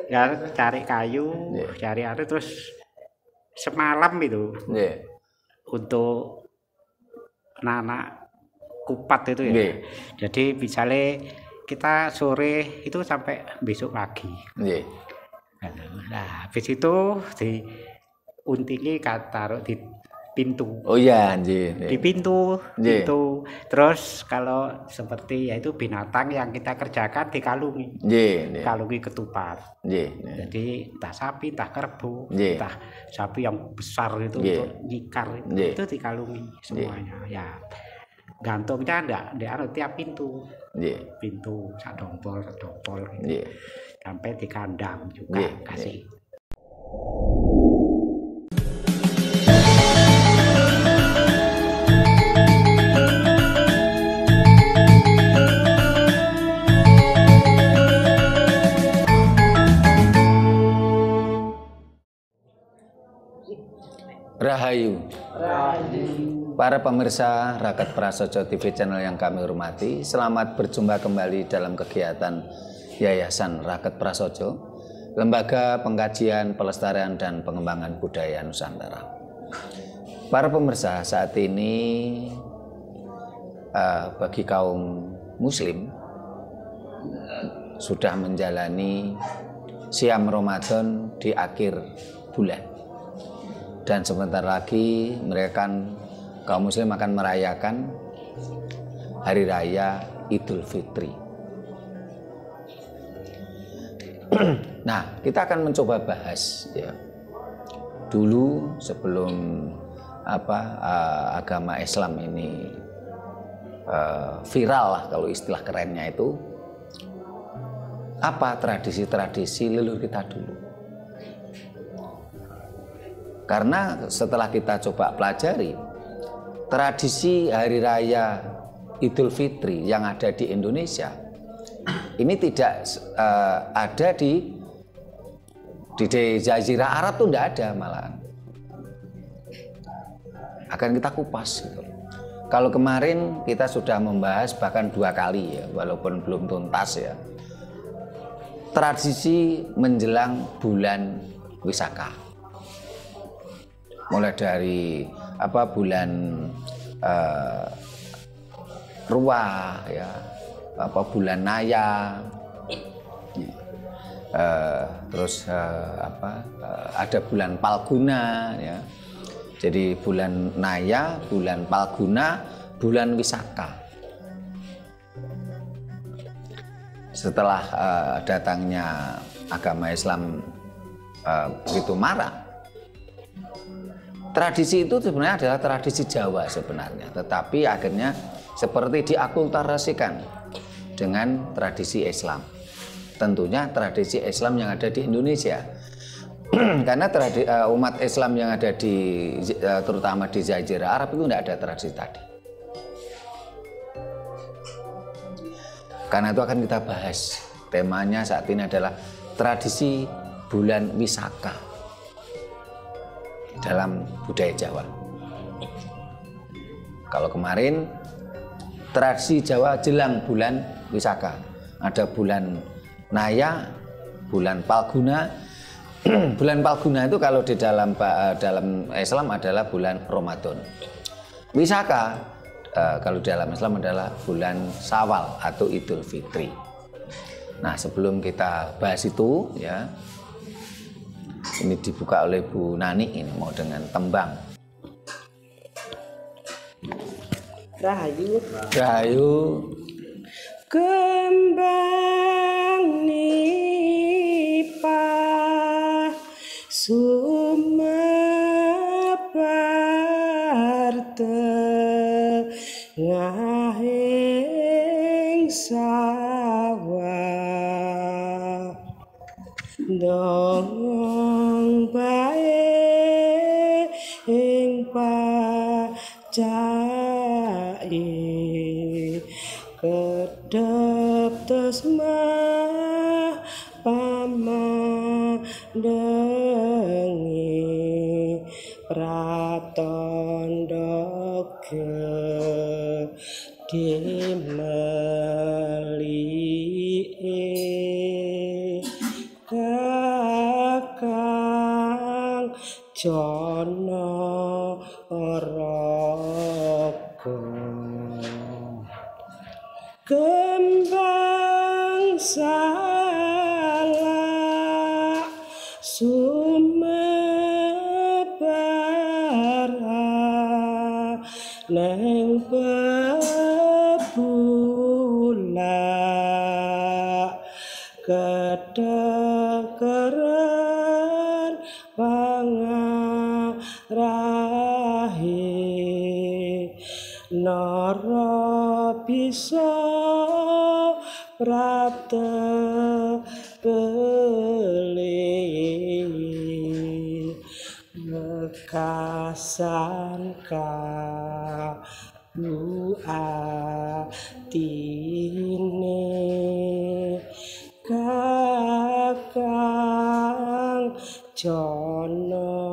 Ya cari kayu, cari air terus semalam itu untuk anak-anak kupat itu ya. Jadi misalnya kita sore itu sampai besok pagi. Nah, habis itu diuntili taruh di pintu. Oh iya, di pintu. Terus kalau seperti yaitu binatang yang kita kerjakan dikalungi. Kalungi ketupat. Jadi entah sapi, entah kerbau, entah sapi yang besar itu untuk nyikar itu dikalungi semuanya. Ya gantungnya ndak tiap pintu. Pintu sak dompol gitu. Sampai di kandang juga kasih. Rahayu. Para pemirsa Raket Prasojo TV channel yang kami hormati, selamat berjumpa kembali dalam kegiatan Yayasan Raket Prasojo, Lembaga Pengkajian, Pelestarian dan Pengembangan Budaya Nusantara. Para pemirsa, saat ini bagi kaum muslim sudah menjalani siam Ramadan di akhir bulan. Dan sebentar lagi mereka kaum muslim akan merayakan Hari Raya Idul Fitri. Nah, kita akan mencoba bahas ya. Dulu sebelum agama Islam ini viral lah kalau istilah kerennya itu, apa tradisi-tradisi leluhur kita dulu. Karena setelah kita coba pelajari tradisi Hari Raya Idul Fitri yang ada di Indonesia ini tidak ada di Jazirah Arab tuh tidak ada malahan. Akan kita kupas gitu. Kalau kemarin kita sudah membahas bahkan 2 kali ya, walaupun belum tuntas ya. Tradisi menjelang bulan Wisaka. Mulai dari bulan Ruah ya, bulan Naya, terus ada bulan Palguna ya. Jadi bulan Naya, bulan Palguna, bulan Wisaka. Setelah datangnya agama Islam begitu marak, tradisi itu sebenarnya adalah tradisi Jawa sebenarnya, tetapi akhirnya seperti diakulturasikan dengan tradisi Islam. Tentunya tradisi Islam yang ada di Indonesia. Karena umat Islam yang ada terutama di Jazirah Arab itu tidak ada tradisi tadi. Karena itu akan kita bahas. Temanya saat ini adalah tradisi bulan Wisaka dalam budaya Jawa. Kalau kemarin tradisi Jawa jelang bulan Wisaka, ada bulan Naya, bulan Palguna. Bulan Palguna itu kalau di dalam Islam adalah bulan Ramadan. Wisaka kalau dalam Islam adalah bulan Syawal atau Idul Fitri. Nah, sebelum kita bahas itu ya, ini dibuka oleh Bu Nani ini mau dengan tembang. Rahayu. Rahayu. Kembang nipah sumebar tengahing sawah dongong bae ing pacai kedep tesmah pamandengi pratandha gedhe melike Jono Raga kembang salak sumebara neng bebula kedekeran pangarahi nara bisa prate beli mekasan kalu atine kakang Jono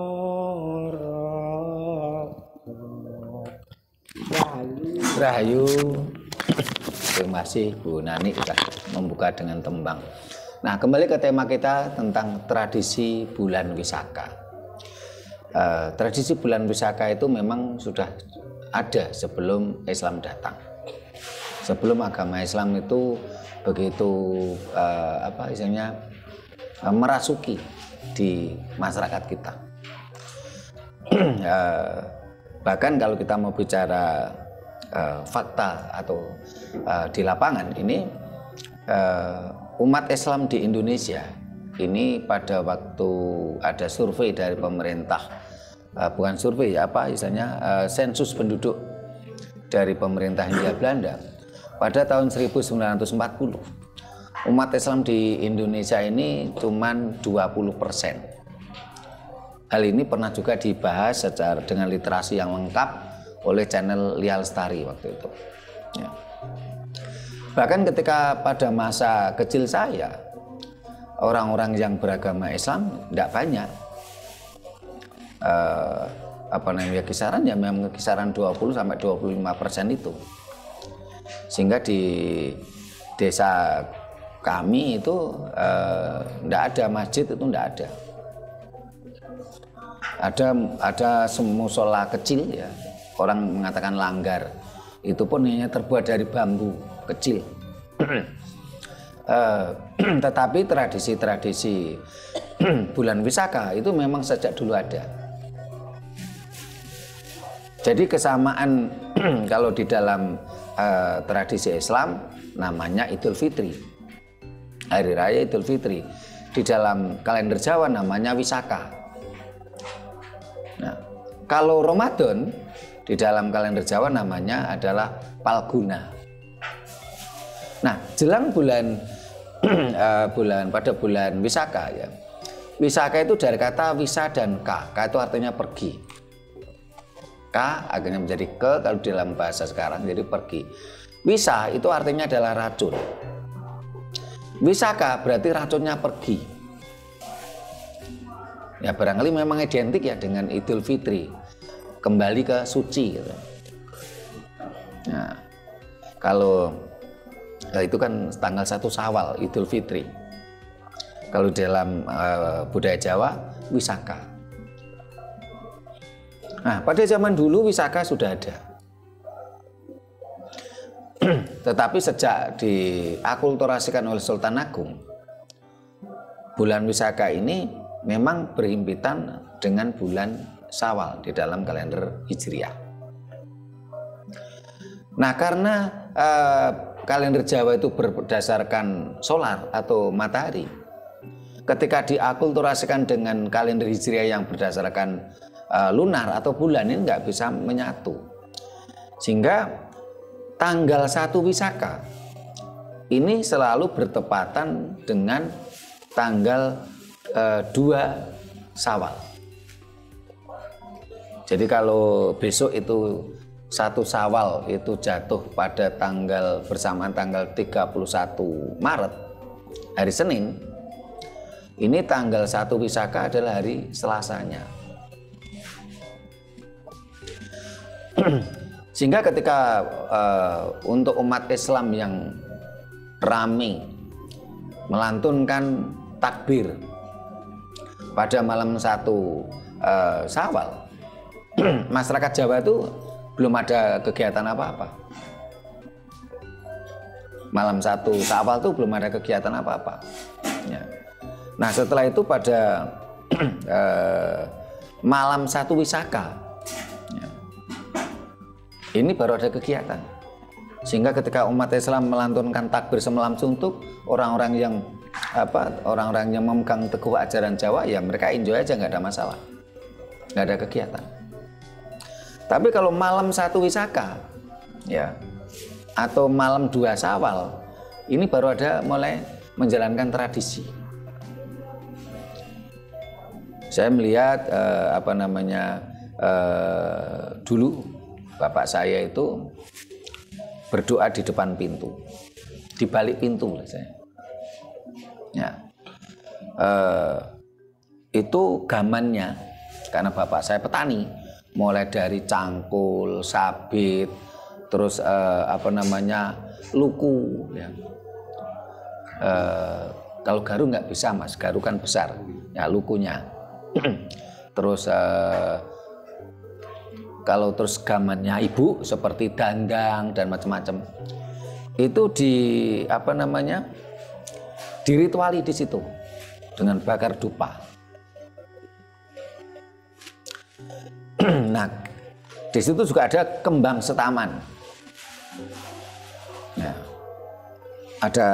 Rahayu. Terima kasih Bu Nani sudah membuka dengan tembang. Nah, kembali ke tema kita tentang tradisi bulan Wisaka. Tradisi bulan Wisaka itu memang sudah ada sebelum Islam datang. Sebelum agama Islam itu begitu merasuki di masyarakat kita. Bahkan kalau kita mau bicara fakta atau di lapangan ini, umat Islam di Indonesia ini pada waktu ada survei dari pemerintah, bukan survei sensus penduduk dari pemerintah Hindia Belanda pada tahun 1940, umat Islam di Indonesia ini cuman 20%. Hal ini pernah juga dibahas secara dengan literasi yang lengkap oleh channel Lia Lestari waktu itu. Ya. Bahkan ketika pada masa kecil saya, orang-orang yang beragama Islam tidak banyak. Kisaran ya memang kisaran 20-25% itu. Sehingga di desa kami itu tidak ada masjid, itu tidak ada. Ada musola kecil ya. Orang mengatakan langgar, itu pun hanya terbuat dari bambu kecil. Tetapi tradisi-tradisi bulan Wisaka itu memang sejak dulu ada. Jadi kesamaan kalau di dalam tradisi Islam namanya Idul Fitri, Hari Raya Idul Fitri. Di dalam kalender Jawa namanya Wisaka. Nah, kalau Ramadan di dalam kalender Jawa namanya adalah Palguna. Nah, jelang bulan pada bulan Wisaka ya. Wisaka itu dari kata wisa dan ka. Ka itu artinya pergi. Ka akhirnya menjadi ke kalau di dalam bahasa sekarang jadi pergi. Wisa itu artinya adalah racun. Wisaka berarti racunnya pergi. Ya barangkali memang identik ya dengan Idul Fitri. Kembali ke suci gitu. Nah, kalau itu kan tanggal 1 Syawal Idul Fitri. Kalau dalam budaya Jawa Wisaka. Nah, pada zaman dulu Wisaka sudah ada. Tetapi sejak diakulturasikan oleh Sultan Agung, bulan Wisaka ini memang berhimpitan dengan bulan Syawal di dalam kalender Hijriah. Nah, karena kalender Jawa itu berdasarkan solar atau matahari, ketika diakulturasikan dengan kalender Hijriah yang berdasarkan lunar atau bulan ini nggak bisa menyatu. Sehingga tanggal 1 Wisaka ini selalu bertepatan dengan tanggal 2 Syawal. Jadi kalau besok itu 1 Syawal itu jatuh pada bersamaan tanggal 31 Maret, hari Senin, ini tanggal 1 Wisaka adalah hari Selasanya. Sehingga ketika untuk umat Islam yang ramai melantunkan takbir pada malam 1 Syawal. Masyarakat Jawa itu belum ada kegiatan apa-apa. Malam 1 Syawal itu belum ada kegiatan apa-apa. Ya. Nah setelah itu pada malam 1 Wisaka, ya, ini baru ada kegiatan. Sehingga ketika umat Islam melantunkan takbir semalam suntuk, orang-orang yang memegang teguh ajaran Jawa, ya mereka enjoy aja, nggak ada masalah, nggak ada kegiatan. Tapi kalau malam 1 Wisaka, ya, atau malam 2 Syawal, ini baru ada mulai menjalankan tradisi. Saya melihat dulu bapak saya itu berdoa di depan pintu, di balik pintu saya. Ya. Itu gamannya, karena bapak saya petani, mulai dari cangkul, sabit, terus luku, ya. Kalau garu nggak bisa mas, garu kan besar, ya lukunya. Terus kalau terus gamannya ibu seperti dandang dan macam-macam, itu dirituali di situ dengan bakar dupa. Nah, di situ juga ada kembang setaman. Ya. Ada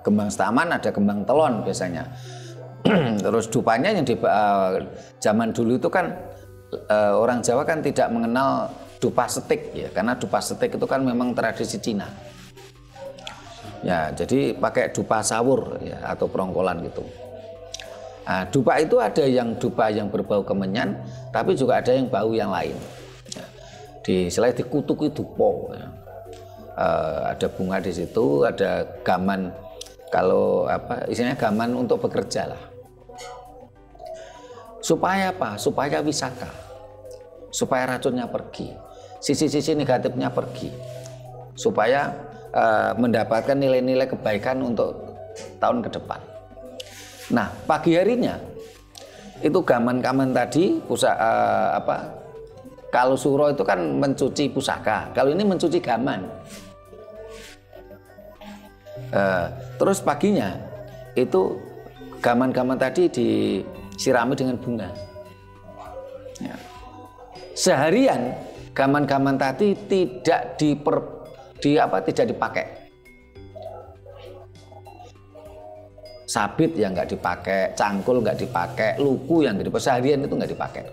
kembang setaman, ada kembang telon biasanya. Terus dupanya yang di zaman dulu itu kan orang Jawa kan tidak mengenal dupa setik, ya, karena dupa setik itu kan memang tradisi Cina. Ya, jadi pakai dupa sawur, ya, atau perongkolan gitu. Nah, dupa itu ada yang dupa yang berbau kemenyan, tapi juga ada yang bau yang lain. Ya, selain dikutuki dupo, ya. Ada bunga di situ, ada gaman, kalau istilahnya gaman untuk bekerja lah. Supaya apa? Supaya wisaka, supaya racunnya pergi, sisi-sisi negatifnya pergi, supaya mendapatkan nilai-nilai kebaikan untuk tahun ke depan. Nah, pagi harinya itu gaman-gaman tadi, kalau suro itu kan mencuci pusaka, kalau ini mencuci gaman. Terus paginya itu gaman-gaman tadi disirami dengan bunga. Ya. Seharian gaman-gaman tadi tidak dipakai. Sabit yang nggak dipakai, cangkul nggak dipakai, luku yang nggak dipakai, seharian itu nggak dipakai.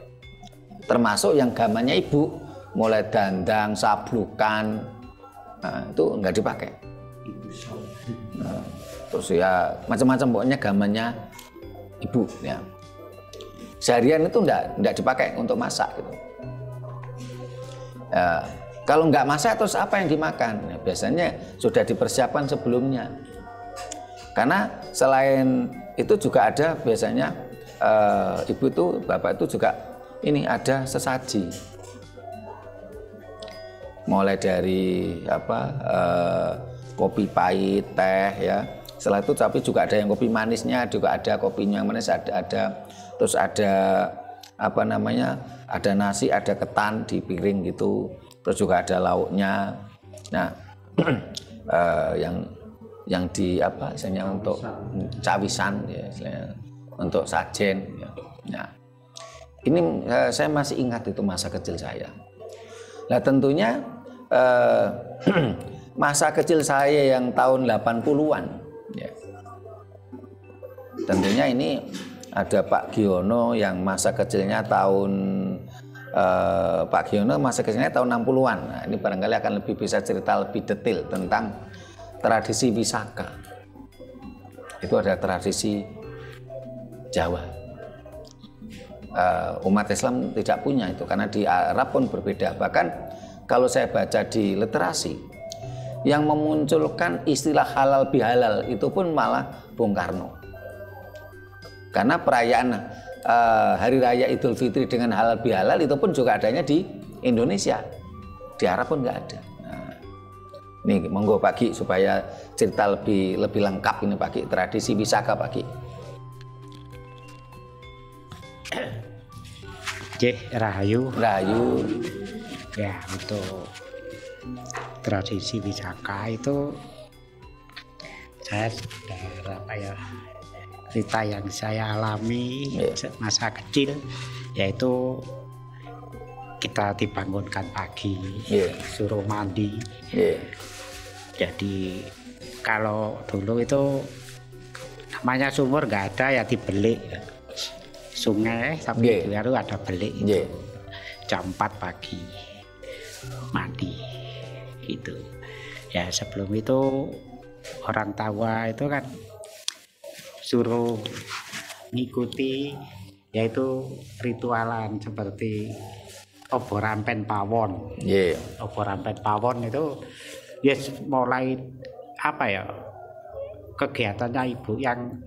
Termasuk yang gamannya ibu, mulai dandang, sablukan, nah, itu nggak dipakai. Nah, terus ya macam-macam pokoknya gamannya ibu, ya. Seharian itu nggak dipakai untuk masak gitu. Ya, kalau nggak masak terus apa yang dimakan? Ya, biasanya sudah dipersiapkan sebelumnya. Karena selain itu juga ada biasanya ibu itu, bapak itu juga ini ada sesaji. Mulai dari kopi pahit, teh, ya. Setelah itu tapi juga ada yang kopi manisnya, juga ada kopinya yang manis, ada terus ada ada nasi, ada ketan di piring gitu. Terus juga ada lauknya. Nah, yang di misalnya untuk cawisan, ya, untuk sajen, ya. Nah, ini saya masih ingat itu masa kecil saya. Nah, tentunya masa kecil saya yang tahun 80-an, ya. Tentunya ini ada Pak Giono yang masa kecilnya tahun Pak Giono masa kecilnya tahun 60-an. Nah, ini barangkali akan lebih bisa cerita lebih detail tentang tradisi wisaka. Itu ada tradisi Jawa. Umat Islam tidak punya itu, karena di Arab pun berbeda. Bahkan kalau saya baca di literasi, yang memunculkan istilah halal bihalal itu pun malah Bung Karno. Karena perayaan Hari Raya Idul Fitri dengan halal bihalal itu pun juga adanya di Indonesia. Di Arab pun nggak ada. Nah, ini monggo Pak Ki supaya cerita lebih lengkap ini Pak Ki, tradisi wisaka Pak Ki. Rahayu. Rahayu. Ya, untuk tradisi Wisaka itu saya sudah cerita yang saya alami masa kecil, yaitu kita dibangunkan pagi, suruh mandi. Jadi kalau dulu itu namanya sumur nggak ada, ya dibeli. Sungai tapi baru ada beli itu. Jam 4 pagi mandi gitu. Ya sebelum itu orang tua itu kan suruh ngikuti, yaitu ritualan seperti oborampen pawon. Oborampen pawon itu mulai kegiatannya ibu yang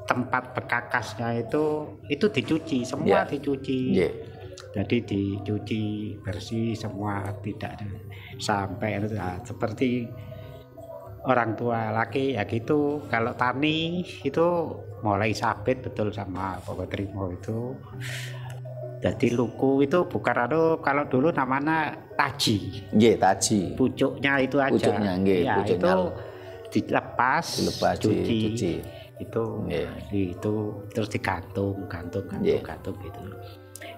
tempat bekakasnya itu dicuci semua, dicuci. Jadi dicuci bersih semua, tidak sampai seperti orang tua laki ya gitu. Kalau tani itu mulai sabit betul sama Bapak Trimo itu. Jadi luku itu bukan kalau dulu namanya taji. Taji. Pucuknya itu aja. Pucuknya, ya, itu dilepas, dicuci. Itu terus digantung gitu.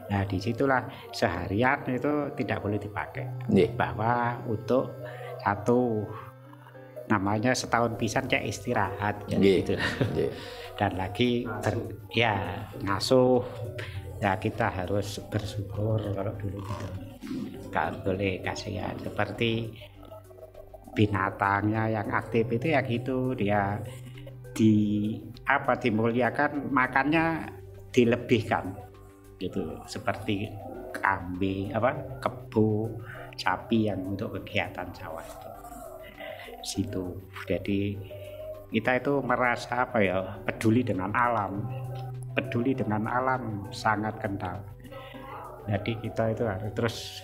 Nah disitulah seharian itu tidak boleh dipakai, bahwa untuk satu namanya setahun pisan kayak istirahat gitu. Dan lagi ngasuh ya, kita harus bersyukur kalau dulu gitu, nggak boleh kasihan. Seperti binatangnya yang aktif itu ya gitu, dia dimuliakan, makannya dilebihkan gitu, seperti kambing kebo, sapi yang untuk kegiatan sawah itu situ. Jadi kita itu merasa peduli dengan alam sangat kental. Jadi kita itu harus terus,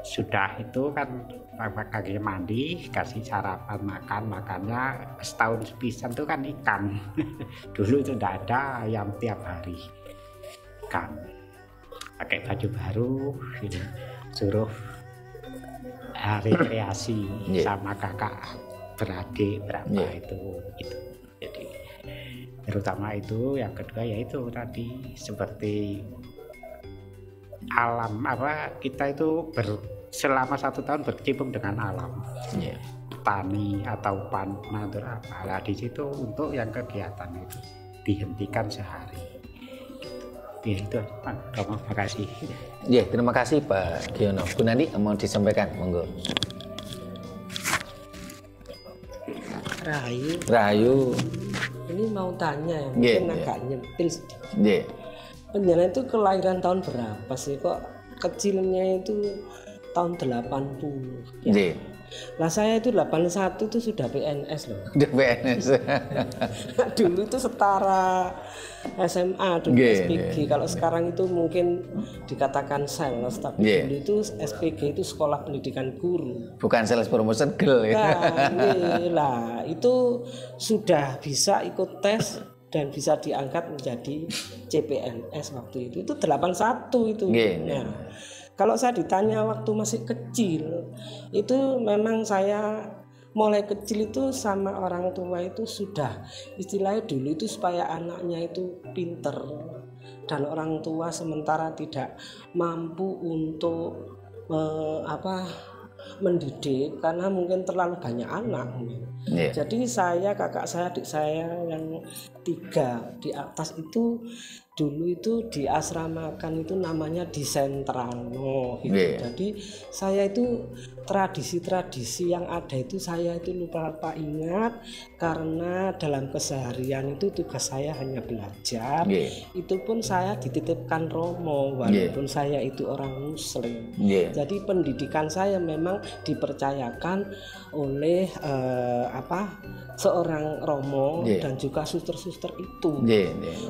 sudah itu kan kaki mandi, kasih sarapan, makannya setahun sepisan itu kan ikan. Dulu itu tidak ada ayam tiap hari, ikan, pakai baju baru gitu. Suruh rekreasi sama kakak beradik berapa itu gitu. Jadi terutama itu. Yang kedua yaitu tadi seperti alam, kita itu selama 1 tahun berkecimpung dengan alam, tani atau nandur nah di situ untuk yang kegiatan itu dihentikan sehari gitu. Itu Pak Romo, makasih. Terima kasih Pak Giono. Bu Nandi mau disampaikan, monggo. Rahayu. Ini mau tanya ya, mungkin agak nyempil sedikit. Penjelasan itu kelahiran tahun berapa sih? Kok kecilnya itu tahun 80 ya? Lah saya itu 81 itu sudah PNS loh. Udah PNS. Dulu itu setara SMA dulu SPG. Kalau sekarang itu mungkin dikatakan sales, tapi dulu itu SPG itu sekolah pendidikan guru. Bukan sales promotion girl ya. Lah itu sudah bisa ikut tes dan bisa diangkat menjadi CPNS waktu itu 81 itu. Nah, kalau saya ditanya waktu masih kecil, itu memang saya mulai kecil itu sama orang tua itu sudah istilahnya dulu itu supaya anaknya itu pinter, dan orang tua sementara tidak mampu untuk mendidik karena mungkin terlalu banyak anak. Jadi saya, kakak saya, adik saya yang 3 di atas itu dulu itu diasramakan, itu namanya di Sentralno gitu. Jadi saya itu tradisi-tradisi yang ada itu saya itu lupa ingat, karena dalam keseharian itu tugas saya hanya belajar. Itu pun saya dititipkan Romo walaupun saya itu orang Muslim. Jadi pendidikan saya memang dipercayakan oleh seorang Romo dan juga suster-suster itu.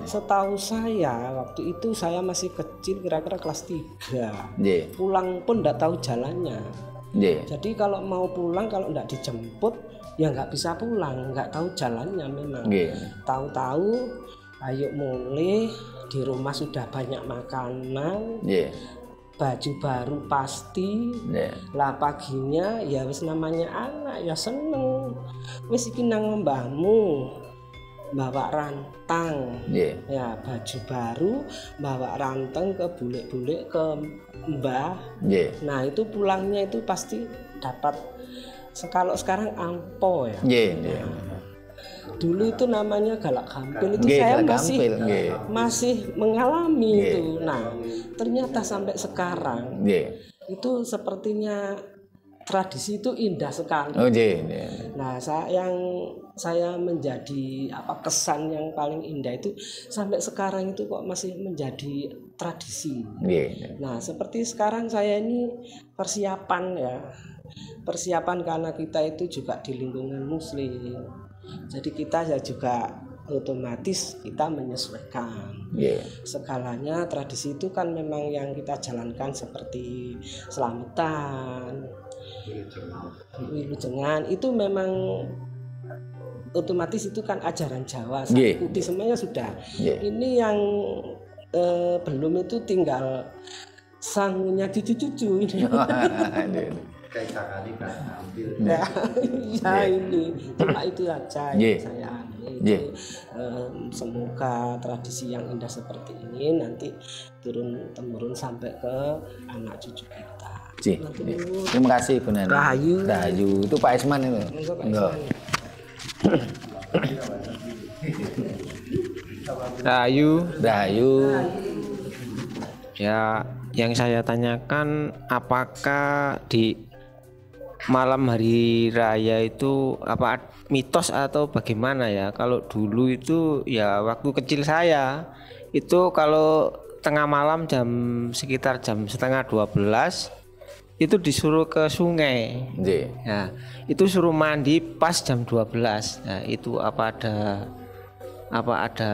Setahu saya waktu itu saya masih kecil, kira-kira kelas 3. Pulang pun enggak tahu jalannya. Jadi kalau mau pulang, kalau enggak dijemput ya enggak bisa pulang, enggak tahu jalannya memang. Tahu-tahu Ayo mulai di rumah sudah banyak makanan, baju baru pasti, lah paginya ya wis namanya anak ya seneng, wis iki nang mbahmu bawa rantang, ya baju baru bawa rantang ke bule-bule ke mbah, nah itu pulangnya itu pasti dapat. Kalau sekarang ampo ya. Dulu itu namanya galak gampil itu saya masih mengalami itu. Nah ternyata sampai sekarang itu sepertinya tradisi itu indah sekali. Nah saya menjadi kesan yang paling indah itu sampai sekarang itu kok masih menjadi tradisi. Nah seperti sekarang saya ini persiapan karena kita itu juga di lingkungan muslim. Jadi kita ya juga otomatis kita menyesuaikan segalanya. Tradisi itu kan memang yang kita jalankan seperti selamatan, wilujengan itu memang otomatis itu kan ajaran Jawa. Ikuti semuanya sudah. Ini yang belum itu tinggal sangunya cucu-cucu ini. Ini cuma itu aja yang saya semoga tradisi yang indah seperti ini nanti turun temurun sampai ke anak cucu kita. Terima kasih Bu Nani. Rahayu itu Pak Isman itu. Enggak. Rahayu. Ya, yang saya tanyakan apakah di malam hari raya itu apa mitos atau bagaimana ya? Kalau dulu itu ya waktu kecil saya itu kalau tengah malam sekitar jam 11:30 itu disuruh ke sungai. Ya, itu suruh mandi pas jam 12. Nah, itu apa ada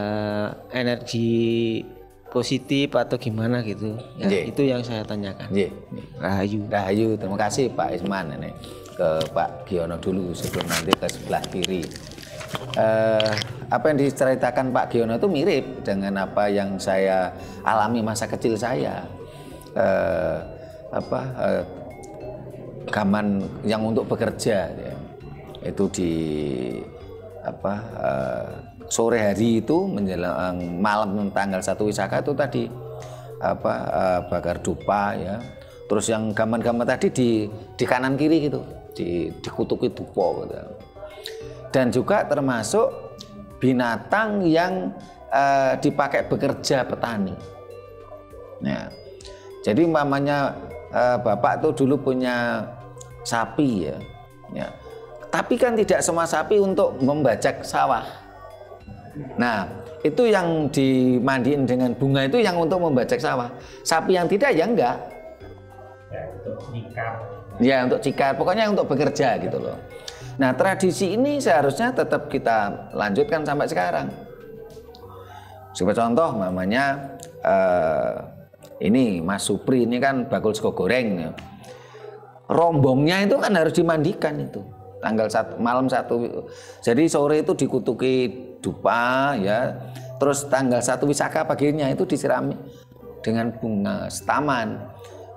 energi positif atau gimana gitu ya, itu yang saya tanyakan. Rahayu, terima kasih Pak Isman ini ke Pak Giono dulu sebelum nanti ke sebelah kiri. Apa yang diceritakan Pak Giono itu mirip dengan apa yang saya alami masa kecil saya. Gaman yang untuk bekerja ya, itu di sore hari itu menjelang malam tanggal 1 Wisaka itu tadi bakar dupa ya. Terus yang gaman-gaman tadi di kanan kiri gitu, dikutuki dupa gitu. Dan juga termasuk binatang yang dipakai bekerja petani. Nah, jadi umpamanya Bapak tuh dulu punya sapi ya. Tapi kan tidak semua sapi untuk membajak sawah. Nah, itu yang dimandiin dengan bunga itu yang untuk membajak sawah. Sapi yang tidak ya enggak. Untuk cikar. Ya, untuk cikar. Pokoknya untuk bekerja gitu loh. Nah, tradisi ini seharusnya tetap kita lanjutkan sampai sekarang. Sebagai contoh, namanya ini Mas Supri ini kan bakul sego goreng. Ya. Rombongnya itu kan harus dimandikan itu. Malam 1. Jadi sore itu dikutuki dupa ya. Terus tanggal 1 Wisaka paginya itu disirami dengan bunga setaman.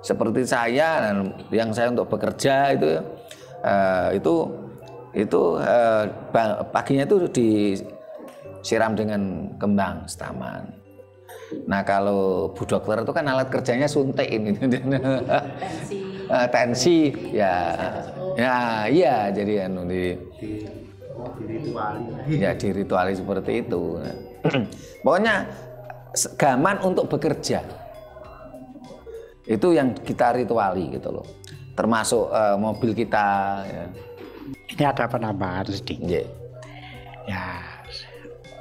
Seperti saya yang saya untuk bekerja itu paginya itu disiram dengan kembang setaman. Nah, kalau Bu Dokter itu kan alat kerjanya suntik ini. Tensi ya. Ya, iya, jadi dirituali seperti itu. Pokoknya gaman untuk bekerja. Itu yang kita rituali gitu loh. Termasuk mobil kita ya. Ini ada penambahan sedikit. Ya,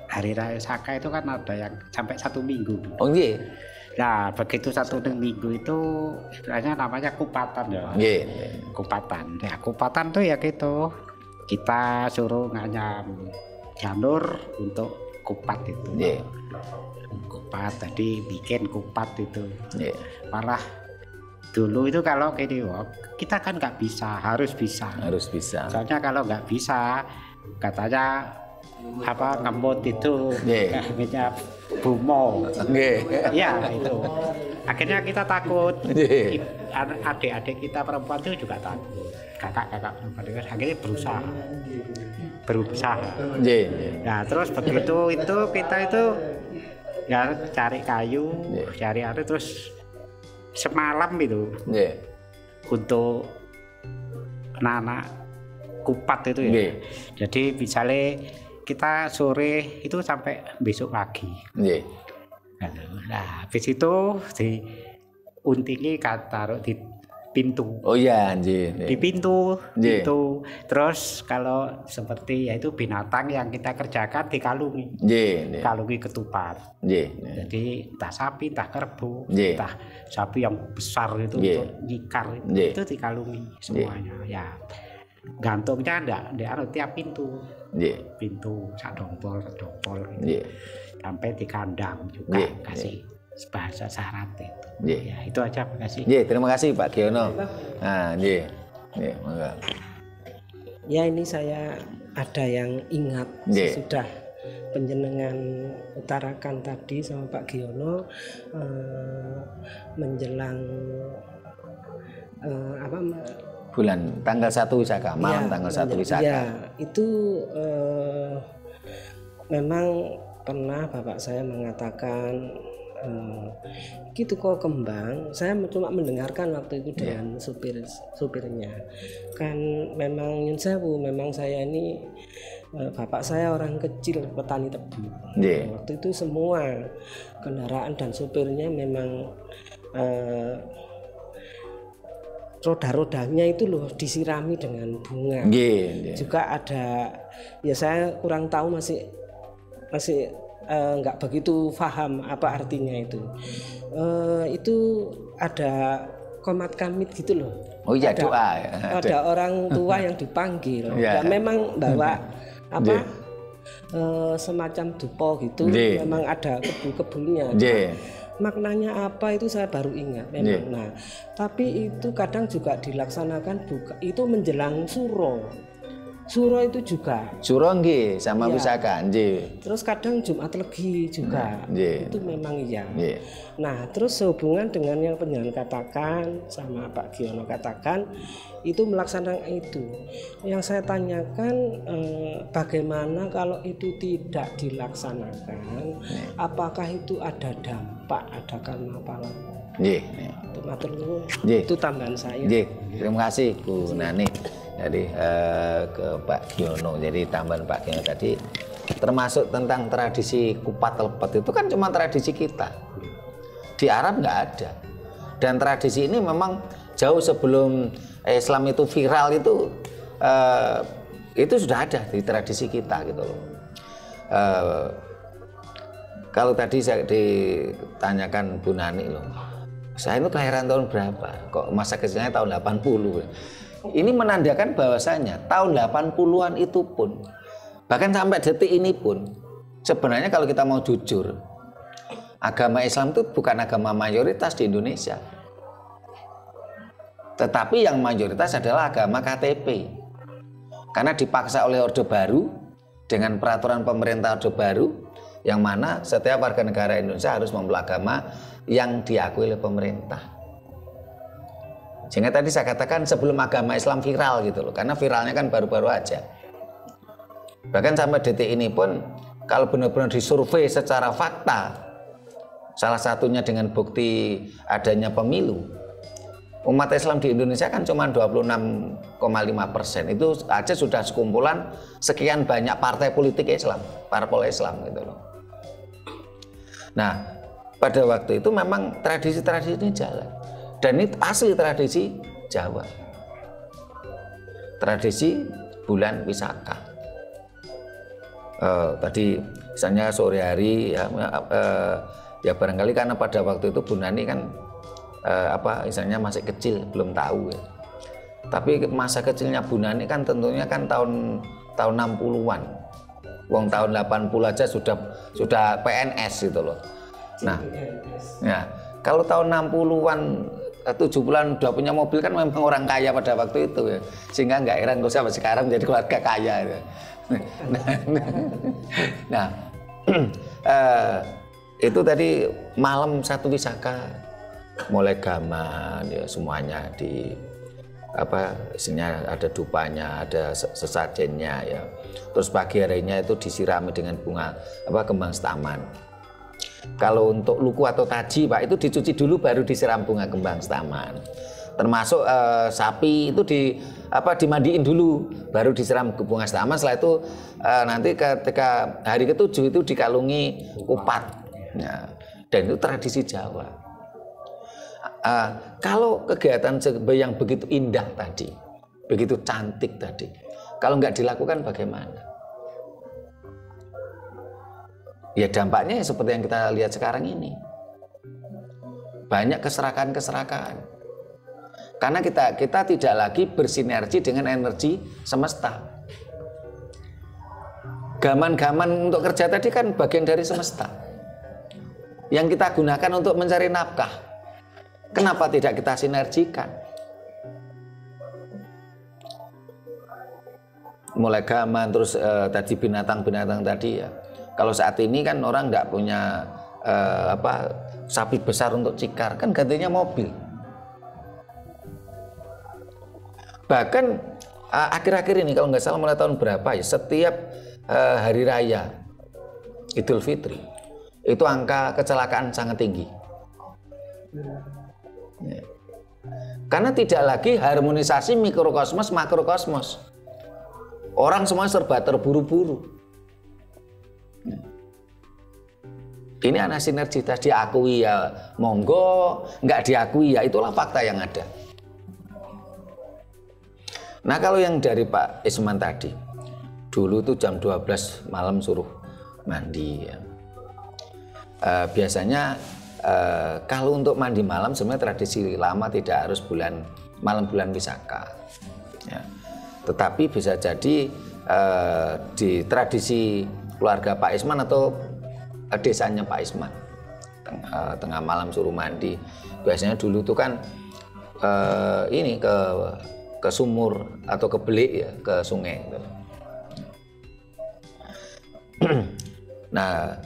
hari raya Saka itu kan ada yang sampai 1 minggu. Oh iya. Nah, begitu 1 minggu itu istilahnya namanya kupatan ya. Kupatan. Ya, kupatan tuh ya gitu. Kita suruh nganyam janur untuk kupat itu. Kupat tadi bikin kupat itu. Malah dulu itu kalau gini, kita kan nggak bisa, harus bisa. Harus bisa. Soalnya kalau nggak bisa, katanya ngemut itu akhirnya bumo. Ya itu. Akhirnya kita takut. Adik-adik kita perempuan itu juga takut. Kakak-kakak perempuan itu akhirnya berusaha. Nah terus begitu itu kita itu ya cari kayu, cari air terus semalam itu untuk anak-anak kupat itu ya. Jadi misalnya kita sore itu sampai besok pagi. Nah habis itu diuntingi taruh di pintu. Oh iya, di pintu. Terus kalau seperti yaitu binatang yang kita kerjakan dikalungi. Kalungi ketupat. Jadi entah sapi, entah kerbau, entah sapi yang besar itu untuk nyikar itu dikalungi semuanya. Ya gantungnya ndak tiap pintu. Pintu sak dompol sampai di kandang juga kasih bahasa syarat itu. Ya itu aja, makasih. Terima kasih Pak Giono. Nah, monggo. Ya ini saya ada yang ingat sudah penjenengan utarakan tadi sama Pak Giono menjelang bulan tanggal 1 Wisaka, malam tanggal 1 Wisaka. Ya, itu memang pernah bapak saya mengatakan gitu kok kembang. Saya cuma mendengarkan waktu itu dengan supirnya. Kan memang nyun sewu, memang saya ini bapak saya orang kecil petani tebu. Waktu itu semua kendaraan dan supirnya memang roda-rodanya itu loh disirami dengan bunga. Juga ada, ya saya kurang tahu masih nggak begitu paham apa artinya itu. Itu ada komat kamit gitu loh. Oh iya, ada, doa. Ada orang tua yang dipanggil. Ya memang bawa semacam dupo gitu. Memang ada kebun-kebunnya. Maknanya apa itu saya baru ingat memang. Nah, tapi itu kadang juga dilaksanakan itu menjelang suro. Suro itu juga. Suro nggih sama Wisaka nggih. Terus kadang Jumat Legi juga. Itu memang iya. Nah, terus sehubungan dengan yang penjenengan katakan sama Pak Giono katakan itu melaksanakan itu. Yang saya tanyakan bagaimana kalau itu tidak dilaksanakan? Apakah itu ada dampak, ada karena apa? Itu matur nuwun. Itu tambahan saya. Terima kasih Bu Nani. Jadi ke Pak Giono. Jadi tambahan Pak Giono tadi termasuk tentang tradisi kupat telepet itu kan cuma tradisi kita. Di Arab nggak ada. Dan tradisi ini memang jauh sebelum Islam itu viral itu sudah ada di tradisi kita gitu loh. Kalau tadi saya ditanyakan Bu Nani loh, saya itu kelahiran tahun berapa? Kok masa kecilnya tahun 80? Ini menandakan bahwasanya tahun 80-an itu pun, bahkan sampai detik ini pun, sebenarnya kalau kita mau jujur, agama Islam itu bukan agama mayoritas di Indonesia. Tetapi yang mayoritas adalah agama KTP. Karena dipaksa oleh Orde Baru dengan peraturan pemerintah Orde Baru, yang mana setiap warga negara Indonesia harus memeluk agama yang diakui oleh pemerintah. Sehingga tadi saya katakan sebelum agama Islam viral gitu loh, karena viralnya kan baru-baru aja. Bahkan sampai detik ini pun kalau benar-benar disurvei secara fakta, salah satunya dengan bukti adanya pemilu, umat Islam di Indonesia kan cuma 26,5%. Itu aja sudah sekumpulan sekian banyak partai politik Islam, parpol Islam gitu loh. Nah, pada waktu itu memang tradisi-tradisi ini jalan. Dan ini asli tradisi Jawa. Tradisi bulan Wisaka. Tadi misalnya sore hari ya barangkali karena pada waktu itu Bu Nani kan misalnya masih kecil, belum tahu ya. Tapi masa kecilnya Bu Nani kan tentunya kan tahun 60-an. Wong tahun 80 aja sudah PNS gitu loh. Nah, ya, kalau tahun 60-an 70-an udah punya mobil kan memang orang kaya pada waktu itu ya. Sehingga nggak heran kalau sampai sekarang menjadi keluarga kaya ya. Nah, itu tadi malam 1 Wisaka mulai gaman ya, semuanya di isinya ada dupanya, ada sesajennya ya. Terus pagi harinya itu disirami dengan bunga kembang setaman. Kalau untuk luku atau taji Pak, itu dicuci dulu baru disiram bunga kembang setaman. Termasuk sapi itu dimandiin dulu baru disiram bunga setaman. Setelah itu nanti ketika hari ke-7 itu dikalungi kupat ya. Dan itu tradisi Jawa. Kalau kegiatan yang begitu indah tadi, begitu cantik tadi, kalau nggak dilakukan bagaimana? Ya dampaknya seperti yang kita lihat sekarang ini. Banyak keserakahan-keserakahan. Karena kita tidak lagi bersinergi dengan energi semesta. Gaman-gaman untuk kerja tadi kan bagian dari semesta. Yang kita gunakan untuk mencari nafkah. Kenapa tidak kita sinergikan? Mulai gaman, terus tadi binatang-binatang tadi ya. Kalau saat ini kan orang nggak punya sapi besar untuk cikar, kan gantinya mobil. Bahkan akhir-akhir ini kalau nggak salah mulai tahun berapa ya, setiap hari raya Idul Fitri itu angka kecelakaan sangat tinggi. Ya. Karena tidak lagi harmonisasi mikrokosmos makrokosmos. Orang semua serba terburu-buru. Ini anak sinergitas, diakui ya monggo, nggak diakui ya itulah fakta yang ada. Nah kalau yang dari Pak Isman tadi, dulu tuh jam 12 malam suruh mandi ya. Biasanya kalau untuk mandi malam sebenarnya tradisi lama tidak harus malam bulan Wisaka ya. Tetapi bisa jadi di tradisi keluarga Pak Isman atau desanya Pak Isman tengah malam suruh mandi. Biasanya dulu tuh kan ini ke sumur atau ke belik ya, ke sungai gitu. Nah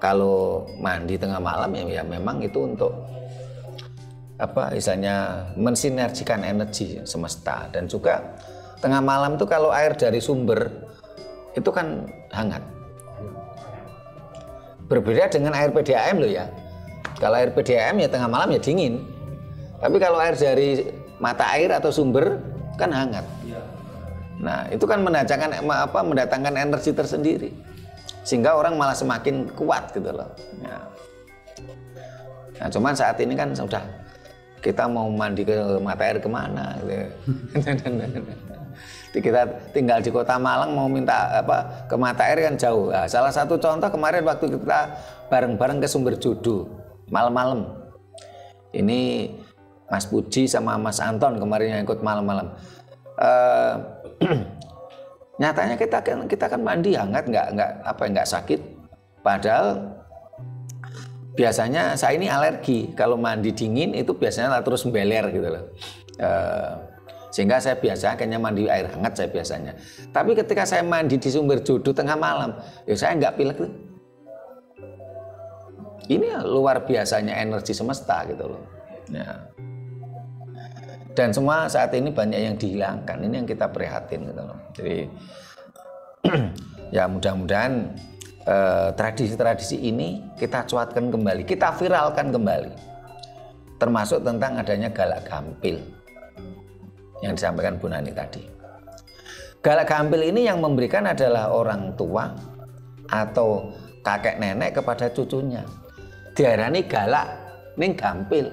kalau mandi tengah malam ya memang itu untuk misalnya mensinergikan energi semesta. Dan juga tengah malam tuh kalau air dari sumber itu kan hangat. Berbeda dengan air PDAM loh ya. Kalau air PDAM ya tengah malam ya dingin. Tapi kalau air dari mata air atau sumber kan hangat. Nah itu kan mendatangkan energi tersendiri. Sehingga orang malah semakin kuat gitu loh. Ya. Nah cuman saat ini kan sudah kita mau mandi ke mata air kemana gitu. Kita tinggal di Kota Malang mau minta ke mata air kan jauh. Nah, salah satu contoh kemarin waktu kita bareng-bareng ke Sumber Jodo malam-malam. Ini Mas Puji sama Mas Anton kemarin yang ikut malam-malam. Nyatanya kita kan mandi hangat nggak sakit. Padahal biasanya saya ini alergi. Kalau mandi dingin itu biasanya terus membeler gitu loh. Sehingga saya biasanya mandi air hangat saya biasanya. Tapi ketika saya mandi di Sumber Jodo tengah malam, ya saya nggak pilek. Ini luar biasanya energi semesta gitu loh. Ya. Dan semua saat ini banyak yang dihilangkan. Ini yang kita prihatin gitu loh. Jadi ya mudah-mudahan tradisi-tradisi ini kita cuatkan kembali, kita viralkan kembali. Termasuk tentang adanya galak gampil yang disampaikan Bu Nani tadi. Galak gampil ini yang memberikan adalah orang tua atau kakek nenek kepada cucunya. Diarani galak ning gampil.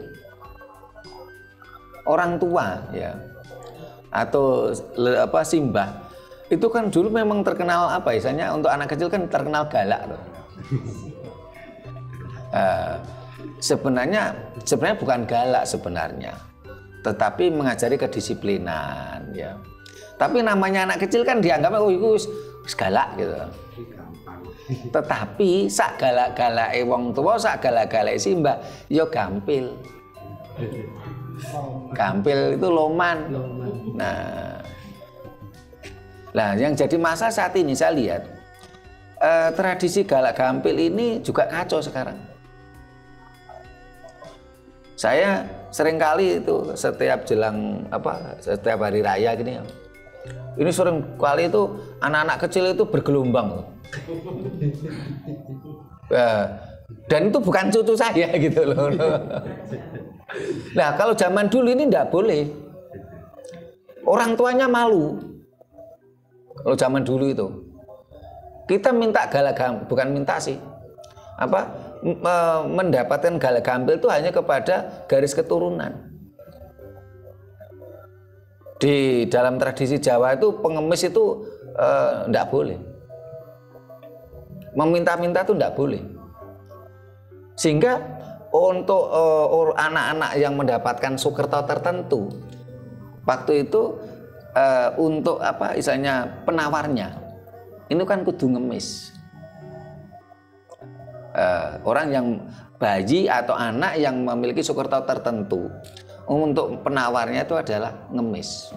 Orang tua ya atau simbah itu kan dulu memang terkenal misalnya untuk anak kecil kan terkenal galak tuh. Sebenarnya bukan galak sebenarnya, tetapi mengajari kedisiplinan ya. Tapi namanya anak kecil kan dianggapnya itu galak gitu. Tetapi sak galak-galake wong tua, sak galak-galake simbah ya gampil. Gampil itu loman. Nah, yang jadi masalah saat ini saya lihat tradisi galak gampil ini juga kacau sekarang. Saya seringkali itu setiap hari raya gini, ini sering kali itu anak-anak kecil itu bergelombang. Dan itu bukan cucu saya gitu loh. Nah, kalau zaman dulu ini enggak boleh. Orang tuanya malu. Kalau zaman dulu itu. Kita minta galak gampil, bukan minta sih. Mendapatkan galak gampil itu hanya kepada garis keturunan. Di dalam tradisi Jawa itu pengemis itu enggak boleh. Meminta-minta itu enggak boleh. Sehingga untuk anak-anak yang mendapatkan sukerto tertentu, waktu itu untuk istilahnya penawarnya, ini kan kudu ngemis. Orang yang bayi atau anak yang memiliki sukerto tertentu, untuk penawarnya itu adalah ngemis.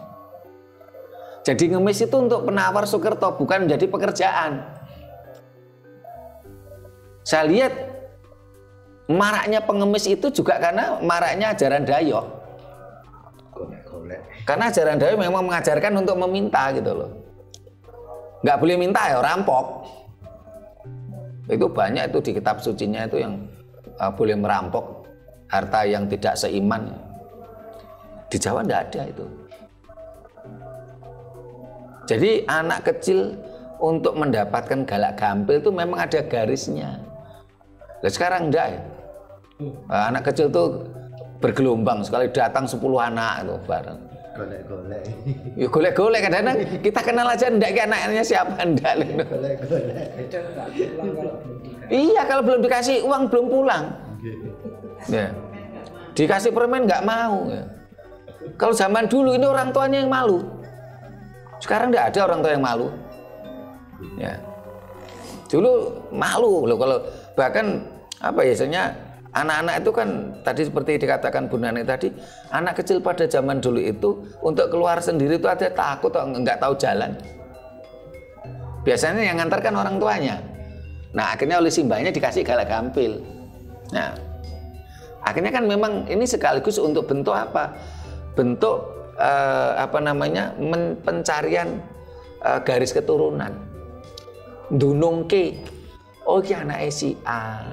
Jadi ngemis itu untuk penawar sukerto, bukan menjadi pekerjaan. Saya lihat maraknya pengemis itu juga karena maraknya ajaran Dayok. Karena ajaran Dayok memang mengajarkan untuk meminta gitu loh. Nggak boleh minta ya rampok. Itu banyak itu di kitab sucinya itu yang boleh merampok harta yang tidak seiman. Di Jawa enggak ada itu. Jadi anak kecil untuk mendapatkan galak gampil itu memang ada garisnya. Nah, sekarang enggak ya. Anak kecil tuh bergelombang, sekali datang 10 anak itu bareng. Golek-golek. Ya golek-golek kadang-kadang kita kenal aja enggak anaknya siapa enggak. Golek-golek. Iya, kalau belum dikasih uang belum pulang. Ya. Dikasih permen enggak mau ya. Kalau zaman dulu ini orang tuanya yang malu. Sekarang enggak ada orang tua yang malu. Ya. Dulu malu loh kalau bahkan biasanya anak-anak itu kan tadi seperti dikatakan Bu Nani tadi, anak kecil pada zaman dulu itu untuk keluar sendiri itu ada takut atau enggak tahu jalan. Biasanya yang ngantarkan orang tuanya. Nah, akhirnya oleh simbahnya dikasih galak gampil. Nah, akhirnya kan memang ini sekaligus untuk bentuk apa? Bentuk pencarian garis keturunan. Dunungke. Oh, ki anake si A,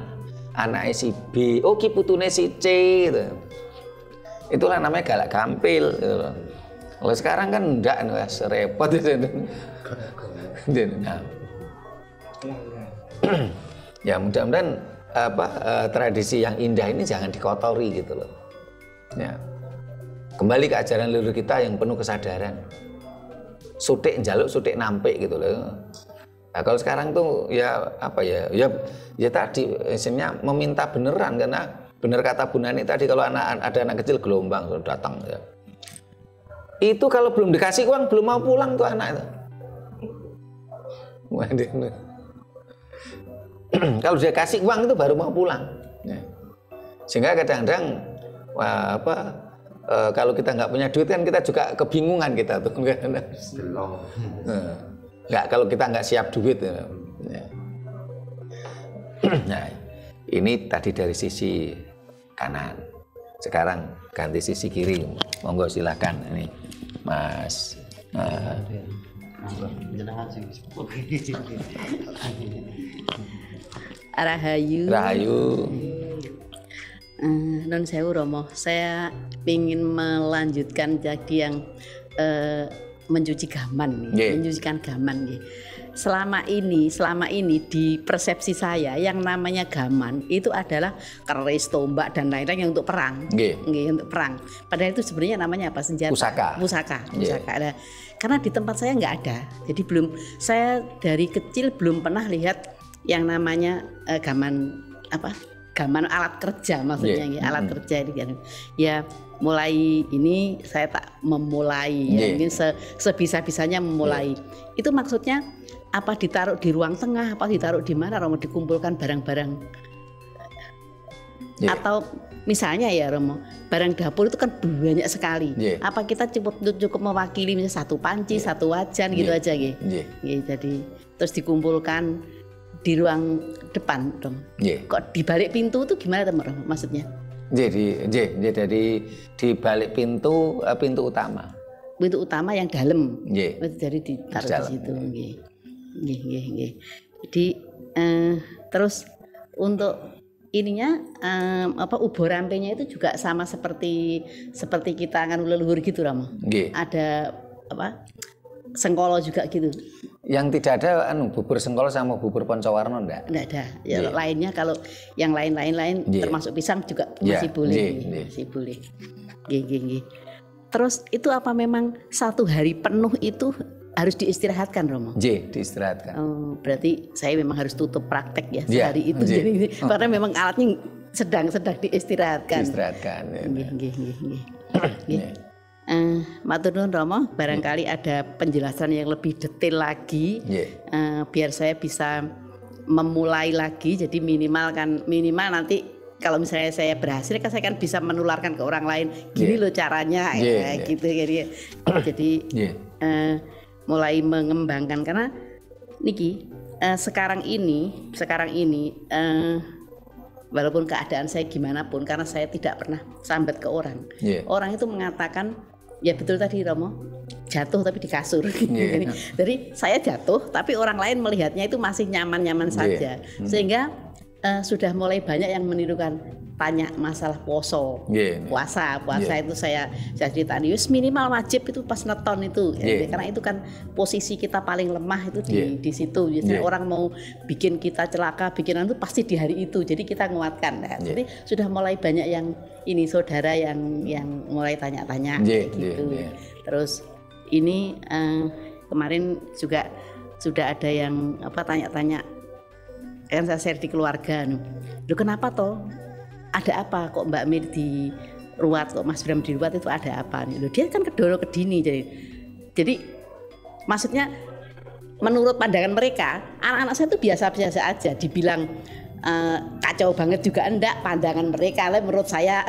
anake si B, oh ki putune si C gitu. Itulah namanya galak gampil gitu. Kalau sekarang kan enggak repot itu. Nah. Ya mudah-mudahan tradisi yang indah ini jangan dikotori gitu loh. Ya. Kembali ke ajaran leluhur kita yang penuh kesadaran. Sutik njaluk, sutik nampik gitu loh. Nah, kalau sekarang tuh ya tadi isinya meminta beneran, karena bener kata Bu Nani tadi, kalau ada anak kecil gelombang datang ya. Itu kalau belum dikasih uang belum mau pulang tuh anak itu. Kalau dia kasih uang itu baru mau pulang. Ya. Sehingga kadang-kadang kalau kita nggak punya duit kan kita juga kebingungan kita tuh. Nggak, kalau kita nggak siap duit. Ya. Nah, ini tadi dari sisi kanan. Sekarang ganti sisi kiri. Monggo silakan ini, Mas. Rahayu. Rahayu. Non sewu Romo, saya ingin melanjutkan jadi yang mencuci gaman, mencucikan gaman. Selama ini di persepsi saya yang namanya gaman itu adalah keris, tombak dan lain-lain yang untuk perang, untuk perang. Padahal itu sebenarnya namanya apa? Senjata. Pusaka. Karena di tempat saya nggak ada, jadi saya dari kecil belum pernah lihat yang namanya gaman alat kerja, maksudnya alat kerja ini kan. Ya mulai ini saya tak memulai mungkin sebisa-bisanya memulai. Itu maksudnya apa, ditaruh di ruang tengah, apa ditaruh di mana, Romo, dikumpulkan barang-barang Atau misalnya ya Romo, barang dapur itu kan banyak sekali. Apa kita cukup mewakili misalnya satu panci, satu wajan gitu aja gitu. Jadi terus dikumpulkan di ruang depan dong. Kok di balik pintu itu gimana teman Romo maksudnya? Jadi di balik pintu utama. Pintu utama yang dalam. Jadi ditaruh di situ. Jadi terus untuk ininya ubur rampenya itu juga sama seperti kita kan leluhur gitu Ramo. Ada sengkolo juga gitu. Yang tidak ada bubur sengkolo sama bubur poncowarno enggak ada. Ya lainnya kalau yang lain termasuk pisang juga masih boleh. Masih boleh. Terus itu apa memang satu hari penuh itu harus diistirahatkan Romo? Diistirahatkan. Berarti saya memang harus tutup praktek ya sehari itu. Jadi karena memang alatnya sedang diistirahatkan. Matur nuwun Romo, barangkali ada penjelasan yang lebih detail lagi, biar saya bisa memulai lagi. Jadi minimal nanti kalau misalnya saya berhasil kan saya kan bisa menularkan ke orang lain. Gini loh caranya, gitu. Jadi mulai mengembangkan karena niki sekarang ini walaupun keadaan saya gimana pun karena saya tidak pernah sambat ke orang. Orang itu mengatakan ya betul tadi Romo, jatuh tapi di kasur. Jadi saya jatuh tapi orang lain melihatnya itu masih nyaman-nyaman saja. Sehingga sudah mulai banyak yang menirukan, tanya masalah puasa itu saya ceritain minimal wajib itu pas neton itu karena itu kan posisi kita paling lemah itu di situ. Biasanya orang mau bikin kita celaka bikinan itu pasti di hari itu, jadi kita nguatkan. Jadi sudah mulai banyak yang ini saudara yang mulai tanya-tanya gitu. Terus ini kemarin juga sudah ada yang tanya-tanya kan saya share di keluarga lu kenapa toh, ada apa kok Mbak Mir di ruat, kok Mas Bram di ruat, itu ada apa nih? Dia kan kedoro kedini, jadi maksudnya menurut pandangan mereka anak-anak saya itu biasa-biasa aja, dibilang kacau banget juga enggak pandangan mereka. Menurut saya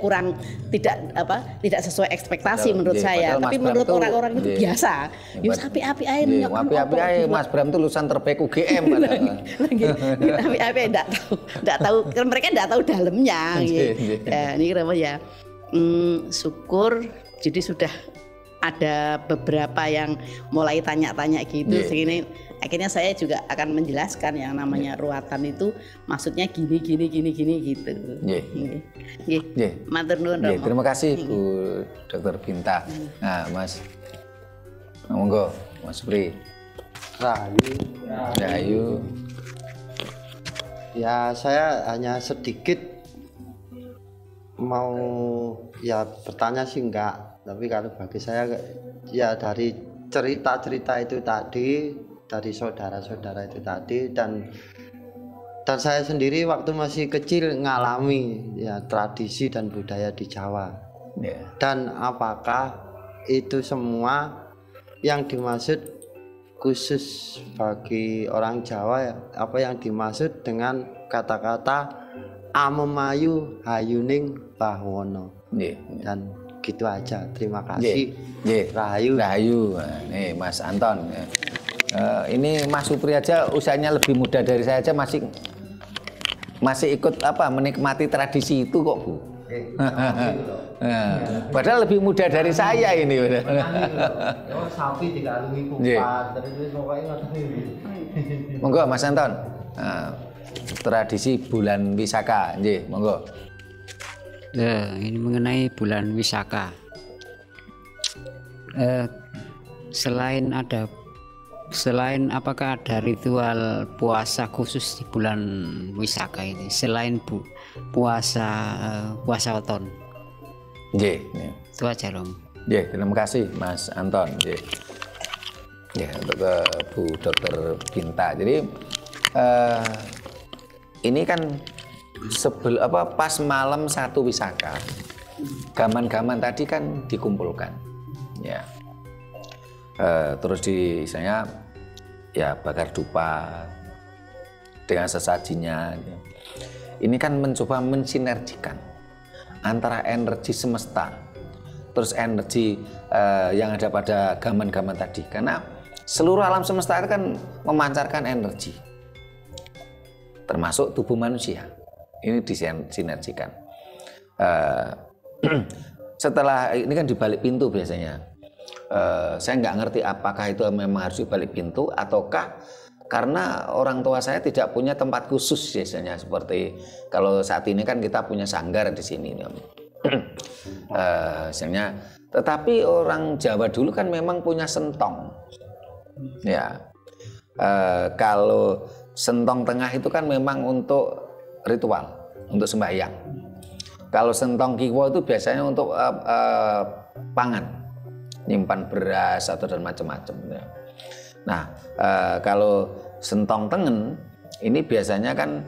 kurang tidak sesuai ekspektasi menurut saya. Tapi menurut orang-orang itu biasa. Yo api-api ae api-api Mas Bram itu lulusan terbaik UGM api-api enggak tahu kan mereka enggak tahu dalamnya gitu. Ya, ini kenapa ya? Syukur jadi sudah ada beberapa yang mulai tanya-tanya gitu. Segini akhirnya saya juga akan menjelaskan yang namanya ruatan itu maksudnya gini gitu. Matur nuwun Romo. Terima kasih Bu Dr. Binta. Nah, Mas monggo Mas Pri. Rahayu. Ya, saya hanya sedikit mau bertanya sih enggak, tapi kalau bagi saya ya dari cerita-cerita itu tadi, dari saudara-saudara itu tadi, dan saya sendiri waktu masih kecil ngalami ya tradisi dan budaya di Jawa. Dan apakah itu semua yang dimaksud khusus bagi orang Jawa ya? Apa yang dimaksud dengan kata-kata amemayu hayuning bahwono? Dan gitu aja. Terima kasih. Rahayu. Nih Mas Anton. Ini Mas Supri aja usianya lebih muda dari saya aja masih ikut menikmati tradisi itu kok Bu. Padahal lebih muda dari saya ini. Sapi dikalungi kupat terus pokoknya monggo Mas Anton. Tradisi bulan Wisaka, monggo. Ini mengenai bulan Wisaka. Selain apakah ada ritual puasa khusus di bulan Wisaka ini selain puasa weton? Itu aja Rom. Terima kasih Mas Anton. Untuk ke Bu Dr. Binta. Jadi ini kan pas malam 1 Wisaka, gaman-gaman tadi kan dikumpulkan. Terus misalnya bakar dupa dengan sesajinya. Ini kan mencoba mensinergikan antara energi semesta, terus energi yang ada pada gaman-gaman tadi. Karena seluruh alam semesta itu kan memancarkan energi, termasuk tubuh manusia. Ini disinergikan. Setelah ini kan di balik pintu biasanya. Saya nggak ngerti apakah itu memang harus di balik pintu ataukah karena orang tua saya tidak punya tempat khusus biasanya, seperti kalau saat ini kan kita punya sanggar di sini. Misalnya, tetapi orang Jawa dulu kan memang punya sentong. Ya, kalau sentong tengah itu kan memang untuk ritual, untuk sembahyang. Kalau sentong kiwa itu biasanya untuk pangan, nyimpan beras atau dan macam-macam. Ya. Nah, kalau sentong tengen ini biasanya kan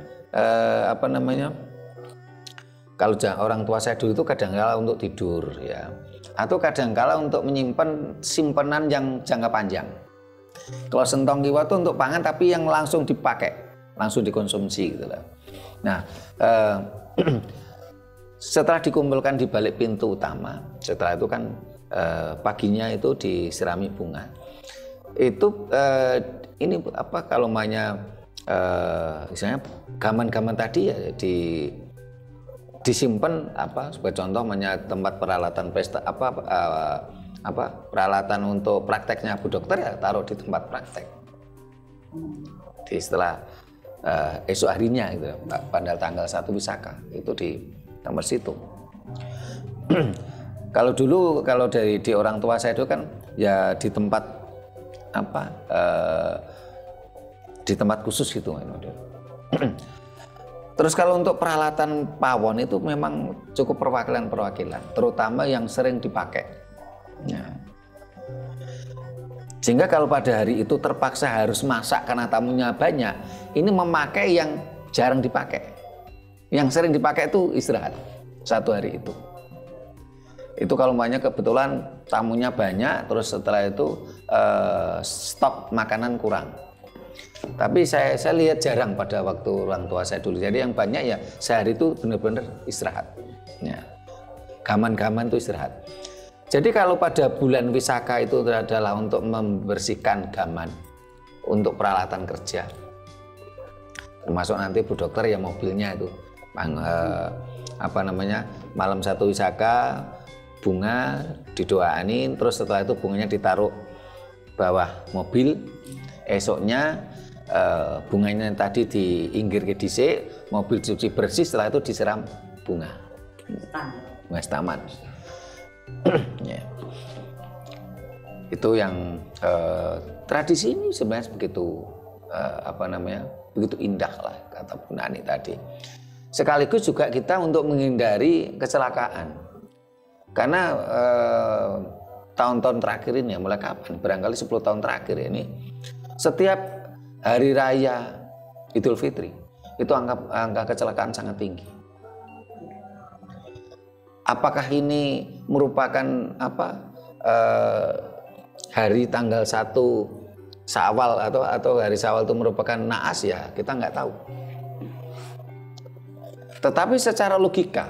kalau orang tua saya dulu itu kadang-kala untuk tidur ya, atau kadang-kala untuk menyimpan simpanan yang jangka panjang. Kalau sentong kiwa itu untuk pangan tapi yang langsung dipakai, langsung dikonsumsi gitu lah. Nah, setelah dikumpulkan di balik pintu utama, setelah itu kan paginya itu disirami bunga. Itu ini kalau namanya misalnya gaman-gaman tadi ya disimpan sebagai contoh tempat peralatan pesta peralatan untuk prakteknya Bu Dokter ya taruh di tempat praktek. Di setelah esok harinya gitu, pada tanggal 1 Wisaka itu di nomor situ. Kalau dulu di orang tua saya itu kan ya di tempat di tempat khusus gitu. Terus kalau untuk peralatan pawon itu memang cukup perwakilan, terutama yang sering dipakai. Ya. Sehingga kalau pada hari itu terpaksa harus masak karena tamunya banyak, ini memakai yang jarang dipakai. Yang sering dipakai itu istirahat satu hari itu. Itu kalau banyak kebetulan tamunya banyak, terus setelah itu stok makanan kurang. Tapi saya lihat jarang pada waktu orang tua saya dulu. Jadi yang banyak ya sehari itu benar-benar istirahat. Ya. Gaman-gaman itu istirahat. Jadi kalau pada bulan Wisaka itu adalah untuk membersihkan gaman, untuk peralatan kerja. Termasuk nanti Bu Dokter yang mobilnya itu malam 1 Wisaka bunga didoain, terus setelah itu bunganya ditaruh bawah mobil. Esoknya bunganya tadi diinggir ke dhisik, mobil cuci bersih, setelah itu disiram bunga taman. Ya. Itu yang tradisi ini sebenarnya begitu begitu indah lah kata Bu Nani tadi. Sekaligus juga kita untuk menghindari kecelakaan. Karena tahun-tahun terakhir ini, mulai kapan? Barangkali 10 tahun terakhir ini, setiap hari raya Idul Fitri, itu angka kecelakaan sangat tinggi. Apakah ini merupakan hari tanggal 1 Syawal atau hari Syawal itu merupakan naas ya, kita nggak tahu. Tetapi secara logika,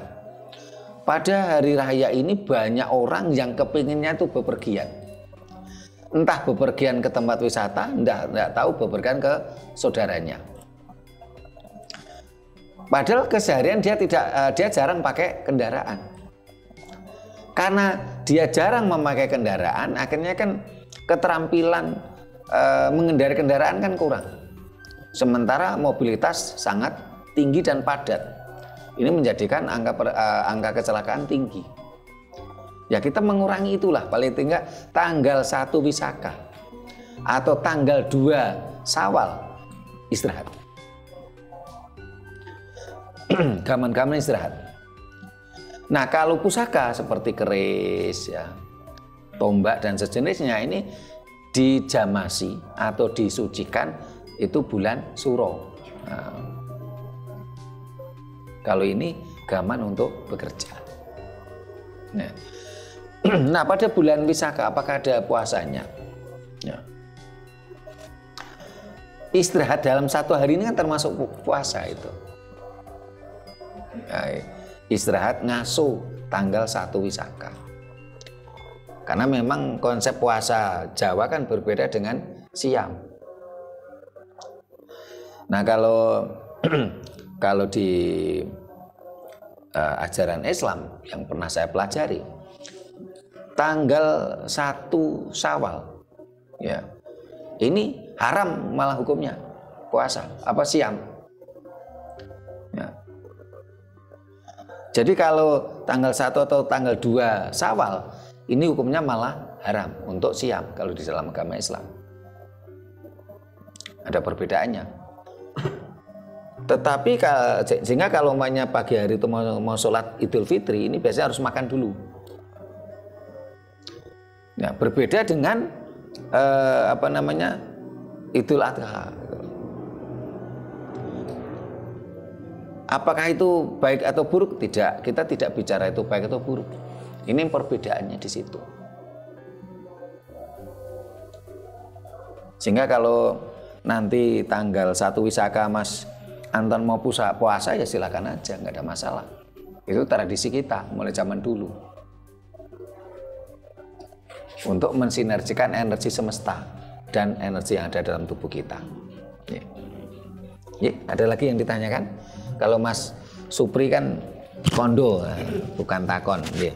pada hari raya ini banyak orang yang kepinginnya itu bepergian. Entah bepergian ke tempat wisata, enggak tahu bepergian ke saudaranya. Padahal keseharian dia jarang pakai kendaraan. Karena dia jarang memakai kendaraan, akhirnya kan keterampilan mengendarai kendaraan kan kurang. Sementara mobilitas sangat tinggi dan padat. Ini menjadikan angka kecelakaan tinggi. Ya kita mengurangi itulah, paling tidak tanggal 1 Wisaka atau tanggal 2 Syawal istirahat. Gaman-gaman istirahat. Nah kalau pusaka seperti keris, ya, tombak dan sejenisnya ini dijamasi atau disucikan itu bulan Suro. Nah, kalau ini gaman untuk bekerja. Nah, pada bulan Wisaka apakah ada puasanya? Ya. Istirahat dalam 1 hari ini kan termasuk puasa itu. istirahat ngasuh tanggal 1 Wisaka. Karena memang konsep puasa Jawa kan berbeda dengan Siam. Nah kalau kalau di ajaran Islam yang pernah saya pelajari, tanggal 1 Syawal ya, ini haram malah hukumnya puasa apa Siam ya. Jadi kalau tanggal 1 atau tanggal 2 Syawal ini hukumnya malah haram untuk Siam kalau di dalam agama Islam. Ada perbedaannya. Tetapi sehingga kalau umpamanya pagi hari itu mau sholat Idul Fitri ini biasanya harus makan dulu. Nah, berbeda dengan Idul Adha. Apakah itu baik atau buruk? Tidak, kita tidak bicara itu baik atau buruk. Ini perbedaannya di situ. Sehingga kalau nanti tanggal 1 Wisaka Mas Anton mau puasa ya silakan aja, nggak ada masalah. Itu tradisi kita mulai zaman dulu. Untuk mensinergikan energi semesta dan energi yang ada dalam tubuh kita. Ya, ada lagi yang ditanyakan? Kalau Mas Supri kan kondo, bukan takon. Ya.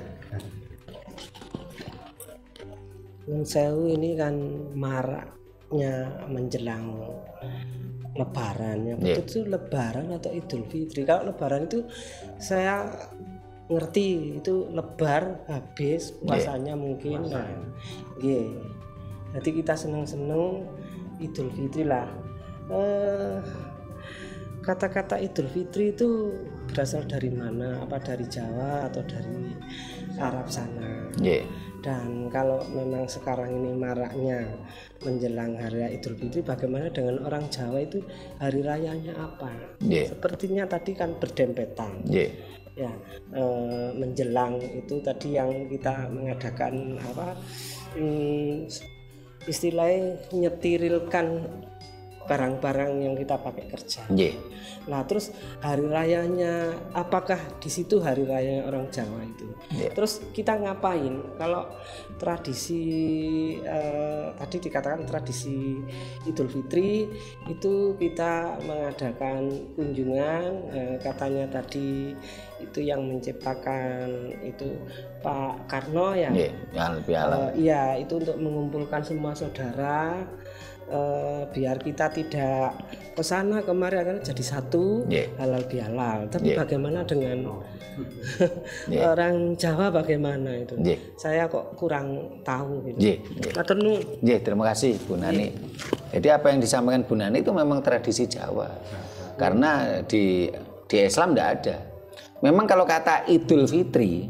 Sewu ini kan maraknya menjelang Lebaran ya, betul itu Lebaran atau Idul Fitri. Kalau Lebaran itu saya ngerti itu lebar habis puasanya mungkin. Nah, jadi kita seneng-seneng Idul Fitri lah. Kata-kata Idul Fitri itu berasal dari mana? Apa dari Jawa atau dari Arab sana? Dan kalau memang sekarang ini maraknya menjelang hari Idul Fitri, bagaimana dengan orang Jawa itu hari rayanya apa? Sepertinya tadi kan berdempetan. Ya, menjelang itu tadi yang kita mengadakan istilahnya nyetirilkan barang-barang yang kita pakai kerja. Nah, terus hari rayanya, apakah di situ hari raya orang Jawa itu? Terus kita ngapain? Kalau tradisi tadi dikatakan tradisi Idul Fitri itu kita mengadakan kunjungan, katanya tadi itu yang menciptakan itu Pak Karno ya. Iya, itu untuk mengumpulkan semua saudara. Biar kita tidak ke sana kemari akan jadi satu, halal bihalal. Tapi bagaimana dengan orang Jawa, bagaimana itu? Saya kok kurang tahu gitu. Terima kasih Bu Nani. Jadi apa yang disampaikan Bu Nani itu memang tradisi Jawa. Karena di Islam tidak ada. Memang kalau kata Idul Fitri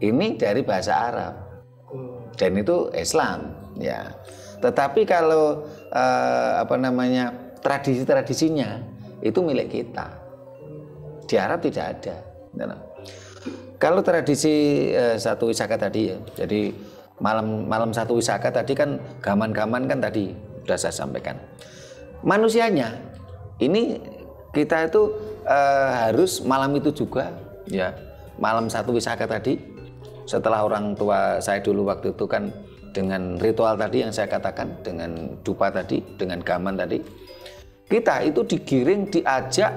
ini dari bahasa Arab. Dan itu Islam, ya. Tetapi kalau tradisi-tradisinya itu milik kita. Di Arab tidak ada. Kalau tradisi 1 Wisaka tadi ya, jadi malam 1 Wisaka tadi kan gaman-gaman kan tadi sudah saya sampaikan. Manusianya ini kita itu harus malam itu juga ya, malam 1 Wisaka tadi, setelah orang tua saya dulu waktu itu kan dengan ritual tadi yang saya katakan, dengan dupa tadi, dengan gaman tadi, kita itu digiring, diajak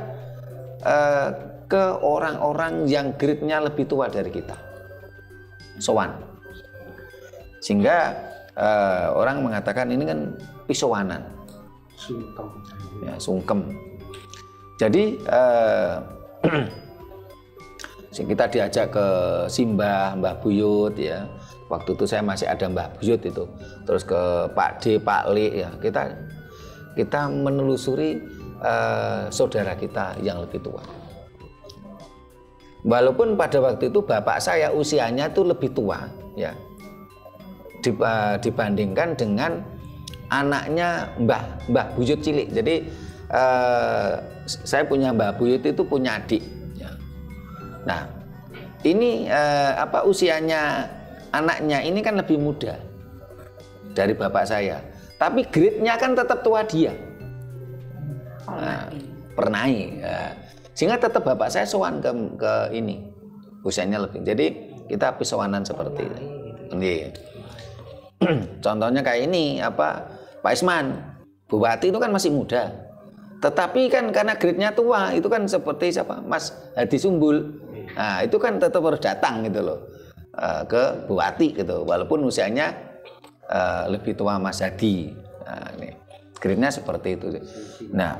ke orang-orang yang grade-nya lebih tua dari kita, sowan. Sehingga orang mengatakan ini kan pisowanan, sungkem. Jadi kita diajak ke Simbah, Mbah Buyut ya. Waktu itu saya masih ada Mbah Buyut itu, terus ke Pak D, Pak Li ya, kita menelusuri saudara kita yang lebih tua. Walaupun pada waktu itu bapak saya usianya itu lebih tua ya, dibandingkan dengan anaknya Mbah Buyut cilik. Jadi saya punya Mbah Buyut itu punya adik ya. Nah ini usianya anaknya ini kan lebih muda dari bapak saya, tapi grade-nya kan tetap tua dia. Pernai. Ya. Sehingga tetap bapak saya sowan ke ini, usianya lebih. Jadi kita pisowanan seperti itu. Contohnya kayak ini Pak Isman, Bupati itu kan masih muda. Tetapi kan karena grade-nya tua, itu kan seperti siapa? Mas Hadi Sumbul. Nah, itu kan tetap harus datang gitu loh. Ke Bupati gitu, walaupun usianya lebih tua Mas Hadi. Nah, ini grade-nya seperti itu. Nah,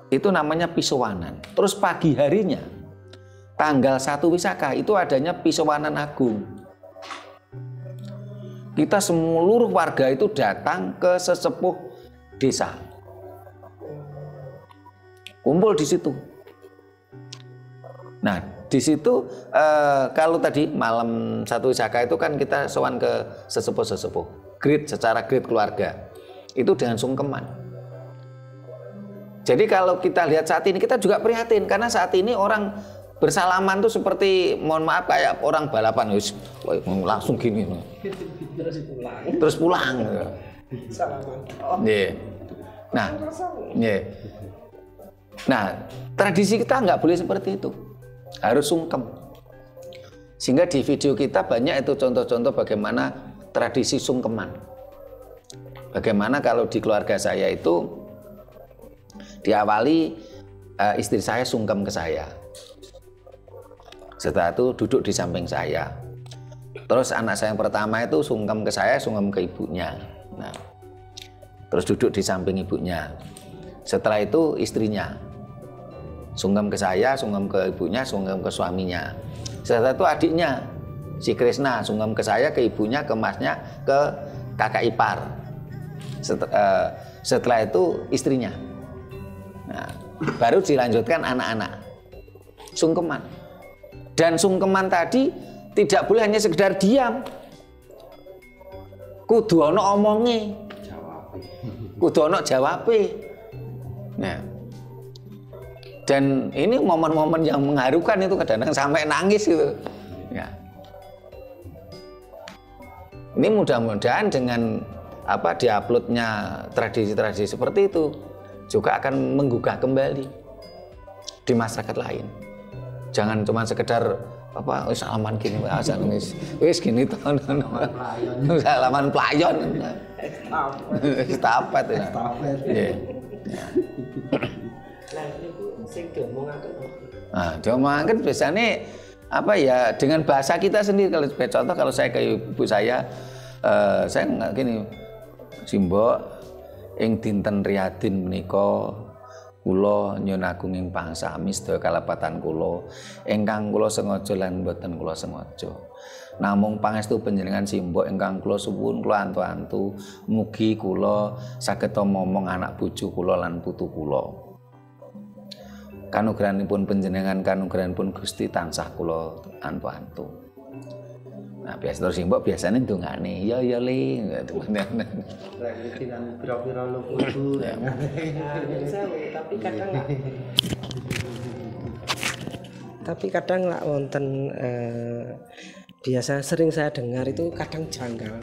itu namanya pisowanan. Terus pagi harinya tanggal 1 Wisaka itu adanya pisowanan agung. Kita seluruh warga itu datang ke sesepuh desa, kumpul di situ. Nah, di situ kalau tadi malam 1 Wisaka itu kan kita sowan ke sesepuh-sesepuh, secara grade keluarga itu dengan sungkeman. Jadi kalau kita lihat saat ini kita juga prihatin karena saat ini orang bersalaman tuh seperti mohon maaf kayak orang balapan, langsung gini, terus pulang. Nah, tradisi kita nggak boleh seperti itu, harus sungkem. Sehingga di video kita banyak itu contoh-contoh bagaimana tradisi sungkeman. Bagaimana kalau di keluarga saya itu diawali istri saya sungkem ke saya. Setelah itu duduk di samping saya. Terus anak saya yang pertama itu sungkem ke saya, sungkem ke ibunya. Nah, terus duduk di samping ibunya. Setelah itu istrinya sungkem ke saya, sungkem ke ibunya, sungkem ke suaminya. Setelah itu adiknya si Krisna sungkem ke saya, ke ibunya, ke masnya, ke kakak ipar. Setelah itu istrinya. Nah, baru dilanjutkan anak-anak sungkeman. Dan sungkeman tadi tidak boleh hanya sekedar diam, kudu ono omonge, kudu ono jawabe. Nah, dan ini momen-momen yang mengharukan itu kadang-kadang sampai nangis gitu. Ya. Ini mudah-mudahan dengan diuploadnya tradisi-tradisi seperti itu juga akan menggugah kembali di masyarakat lain. Jangan cuma sekedar salaman gini, wis gini tahun salaman playon. Estafet ya. Nah, diomongaken biasanya dengan bahasa kita sendiri. Kalau contoh kalau saya ke ibu saya nggak gini, simbok ing dinten riyadin menika kula nyuwun agung ing pangsami sedaya kalapatan kula ingkang kula sengaja lan boten kula sengaja. Namung pangestu panjenengan simbok ingkang kula suwun kula antu-antu mugi kula saged momong anak bojo kula lan putu kula. Kanugrahanipun panjenengan kanugrahanipun Gusti tansah kula antu-antu. Nah, biasa terus simbok biasanya ndongane ya le pira-pira lo kudu. Tapi kadang lah wonten biasa sering saya dengar itu kadang janggal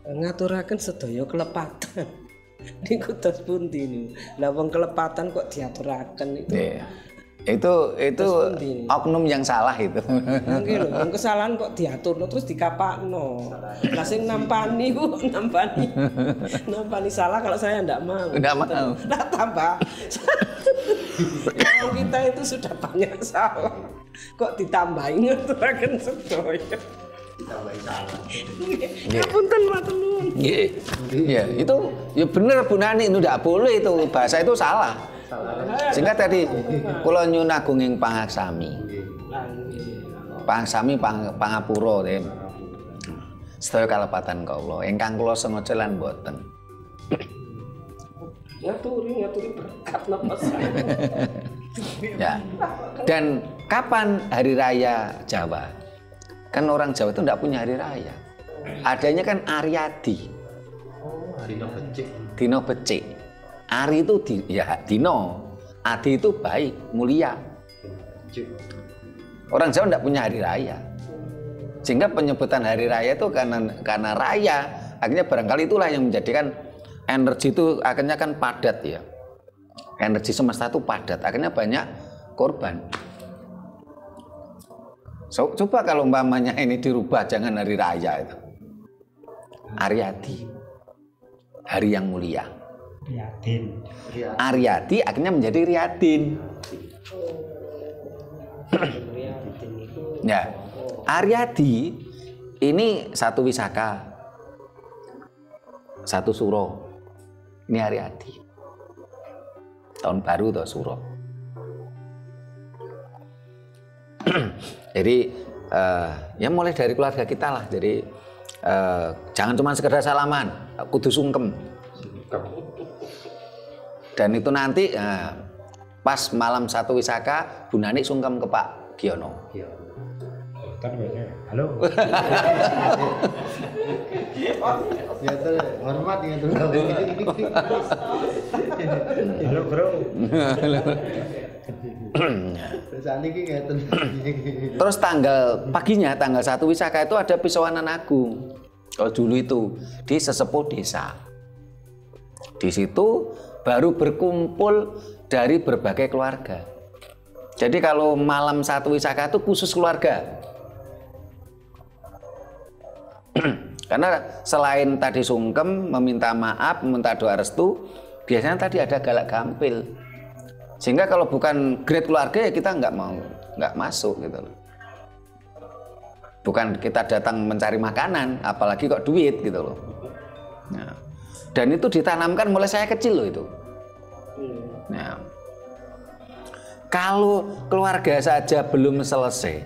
ngaturaken sedaya kelepatan niku tos pundi niku. Lah wong kelepatan kok diaturaken itu. Itu oknum yang salah itu. Nggih lho, wong kesalahan kok diaturno terus dikapakno. Lah sing nampani salah kalau saya enggak mau. Enggak mau. Nah, tambah. Kita itu sudah banyak salah. Kok ditambahi ngaturaken sedaya. Ditambahi salah. Ngapunten matur nuwun. Nggih. Iya, itu ya bener Bu Nani, itu enggak boleh itu. Bahasa itu salah. Sehingga tadi kula nyuwun agung ing pangaksami. Pangaksami pangapura ten. Sedaya kalepatan kula ingkang kula sengaja lan boten. Ngaturi berkat napa Ya. Dan kapan hari raya Jawa? Kan orang Jawa itu enggak punya hari raya. Adanya kan Ariadi. Dino becik. Ari itu dino, adi itu baik, mulia. Orang Jawa tidak punya hari raya, sehingga penyebutan hari raya itu karena raya, akhirnya barangkali itulah yang menjadikan energi itu akhirnya kan padat ya. energi semesta itu padat, akhirnya banyak korban. So, coba kalau umpamanya ini dirubah, jangan hari raya itu, Aryadi, hari yang mulia. Aryadi akhirnya menjadi Riyadin. Ya, Aryadi ini satu Wisaka, satu Suro. Ini Aryadi. Tahun baru atau Suro. Jadi ya mulai dari keluarga kita lah. Jadi jangan cuma sekedar salaman, kudu sungkem. Dan itu nanti pas malam satu Wisaka, Bu Nani sungkem ke Pak Giono. Halo. Ya tuh, hormat ya tuh. Halo bro. Terus paginya tanggal 1 Wisaka itu ada Pisowanan Agung. Kalau dulu itu di sesepuh desa. Di situ baru berkumpul dari berbagai keluarga. Jadi kalau malam 1 Wisaka itu khusus keluarga. Karena selain tadi sungkem, meminta maaf, meminta doa restu, biasanya tadi ada galak gampil. Sehingga kalau bukan grade keluarga ya kita nggak masuk gitu loh. Bukan kita datang mencari makanan, apalagi kok duit gitu loh. Nah, dan itu ditanamkan mulai saya kecil loh itu. Nah, kalau keluarga saja belum selesai,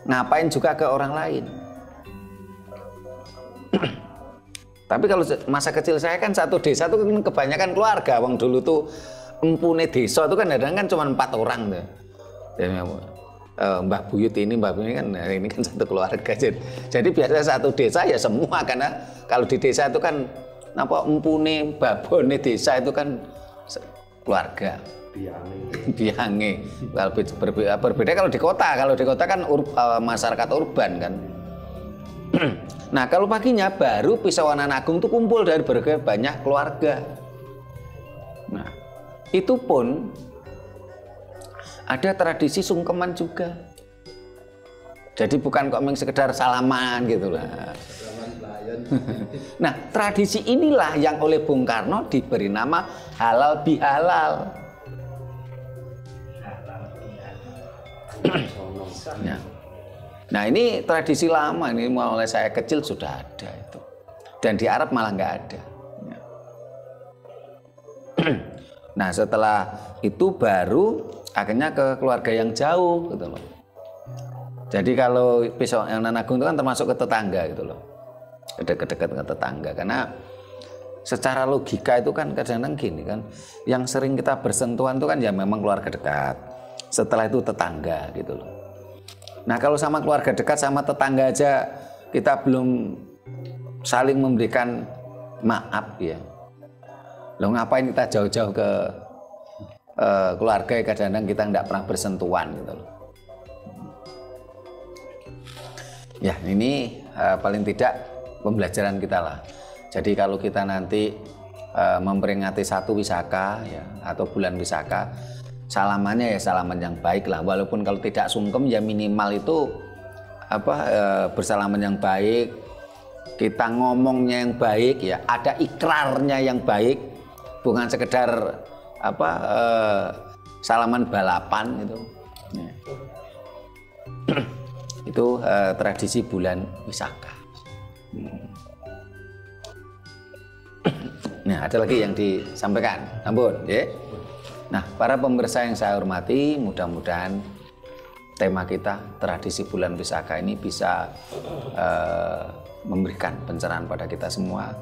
ngapain juga ke orang lain? Tapi kalau masa kecil saya kan satu desa tuh kebanyakan keluarga. Wong dulu tuh empune desa itu kan kadang kan cuma 4 orang tuh. Mbah Buyut ini, Mbah Buyut ini kan satu keluarga. Jadi biasanya satu desa ya semua, karena kalau di desa itu kan apa empune babone desa itu kan keluarga. Biange. Berbeda kalau di kota. Kalau di kota kan masyarakat urban kan. Nah kalau paginya baru Pisowanan Agung itu kumpul dari berbagai banyak keluarga. Nah itu pun ada tradisi sungkeman juga. Jadi bukan kok sekedar salaman gitu lah. Nah tradisi inilah yang oleh Bung Karno diberi nama halal bihalal. Nah ini tradisi lama, ini mulai saya kecil sudah ada itu, dan di Arab malah nggak ada. Nah setelah itu baru akhirnya ke keluarga yang jauh gitu loh. Jadi kalau Pisowanan Agung itu kan termasuk ke tetangga gitu loh, dekat-dekat ke tetangga, karena secara logika itu kan kadang-kadang gini kan, yang sering kita bersentuhan itu kan ya memang keluarga dekat, setelah itu tetangga gitu loh. Nah kalau sama keluarga dekat sama tetangga aja kita belum saling memberikan maaf ya, loh ngapain kita jauh-jauh ke keluarga yang kadang-kadang kita nggak pernah bersentuhan gitu loh. Ya ini paling tidak pembelajaran kita lah. Jadi kalau kita nanti memperingati 1 Wisaka ya, atau bulan Wisaka, salamannya ya salaman yang baik lah, walaupun kalau tidak sungkem ya minimal itu bersalaman yang baik, kita ngomongnya yang baik ya, ada ikrarnya yang baik, bukan sekedar salaman balapan gitu. Ya. Itu tradisi bulan Wisaka. Nah ada lagi yang disampaikan, ampun ya. Nah, para pemirsa yang saya hormati, mudah-mudahan tema kita tradisi bulan Wisaka ini bisa memberikan pencerahan pada kita semua,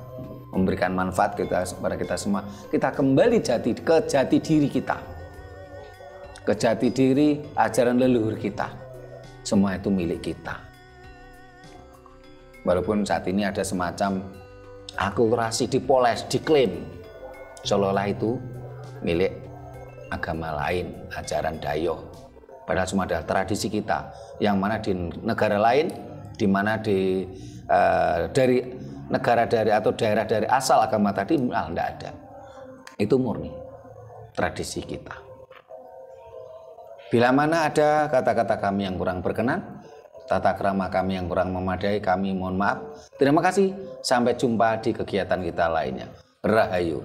memberikan manfaat kepada kita semua. Kita kembali ke jati diri kita, ke jati diri ajaran leluhur kita. Semua itu milik kita. Walaupun saat ini ada semacam akulturasi dipoles, diklaim seolah-olah itu milik agama lain, ajaran Dayoh. Padahal semua adalah tradisi kita, yang mana di negara lain, di mana dari negara atau daerah dari asal agama tadi tidak ada. Itu murni. tradisi kita. Bila mana ada kata-kata kami yang kurang berkenan, tata krama kami yang kurang memadai, kami mohon maaf. Terima kasih. Sampai jumpa di kegiatan kita lainnya. Rahayu.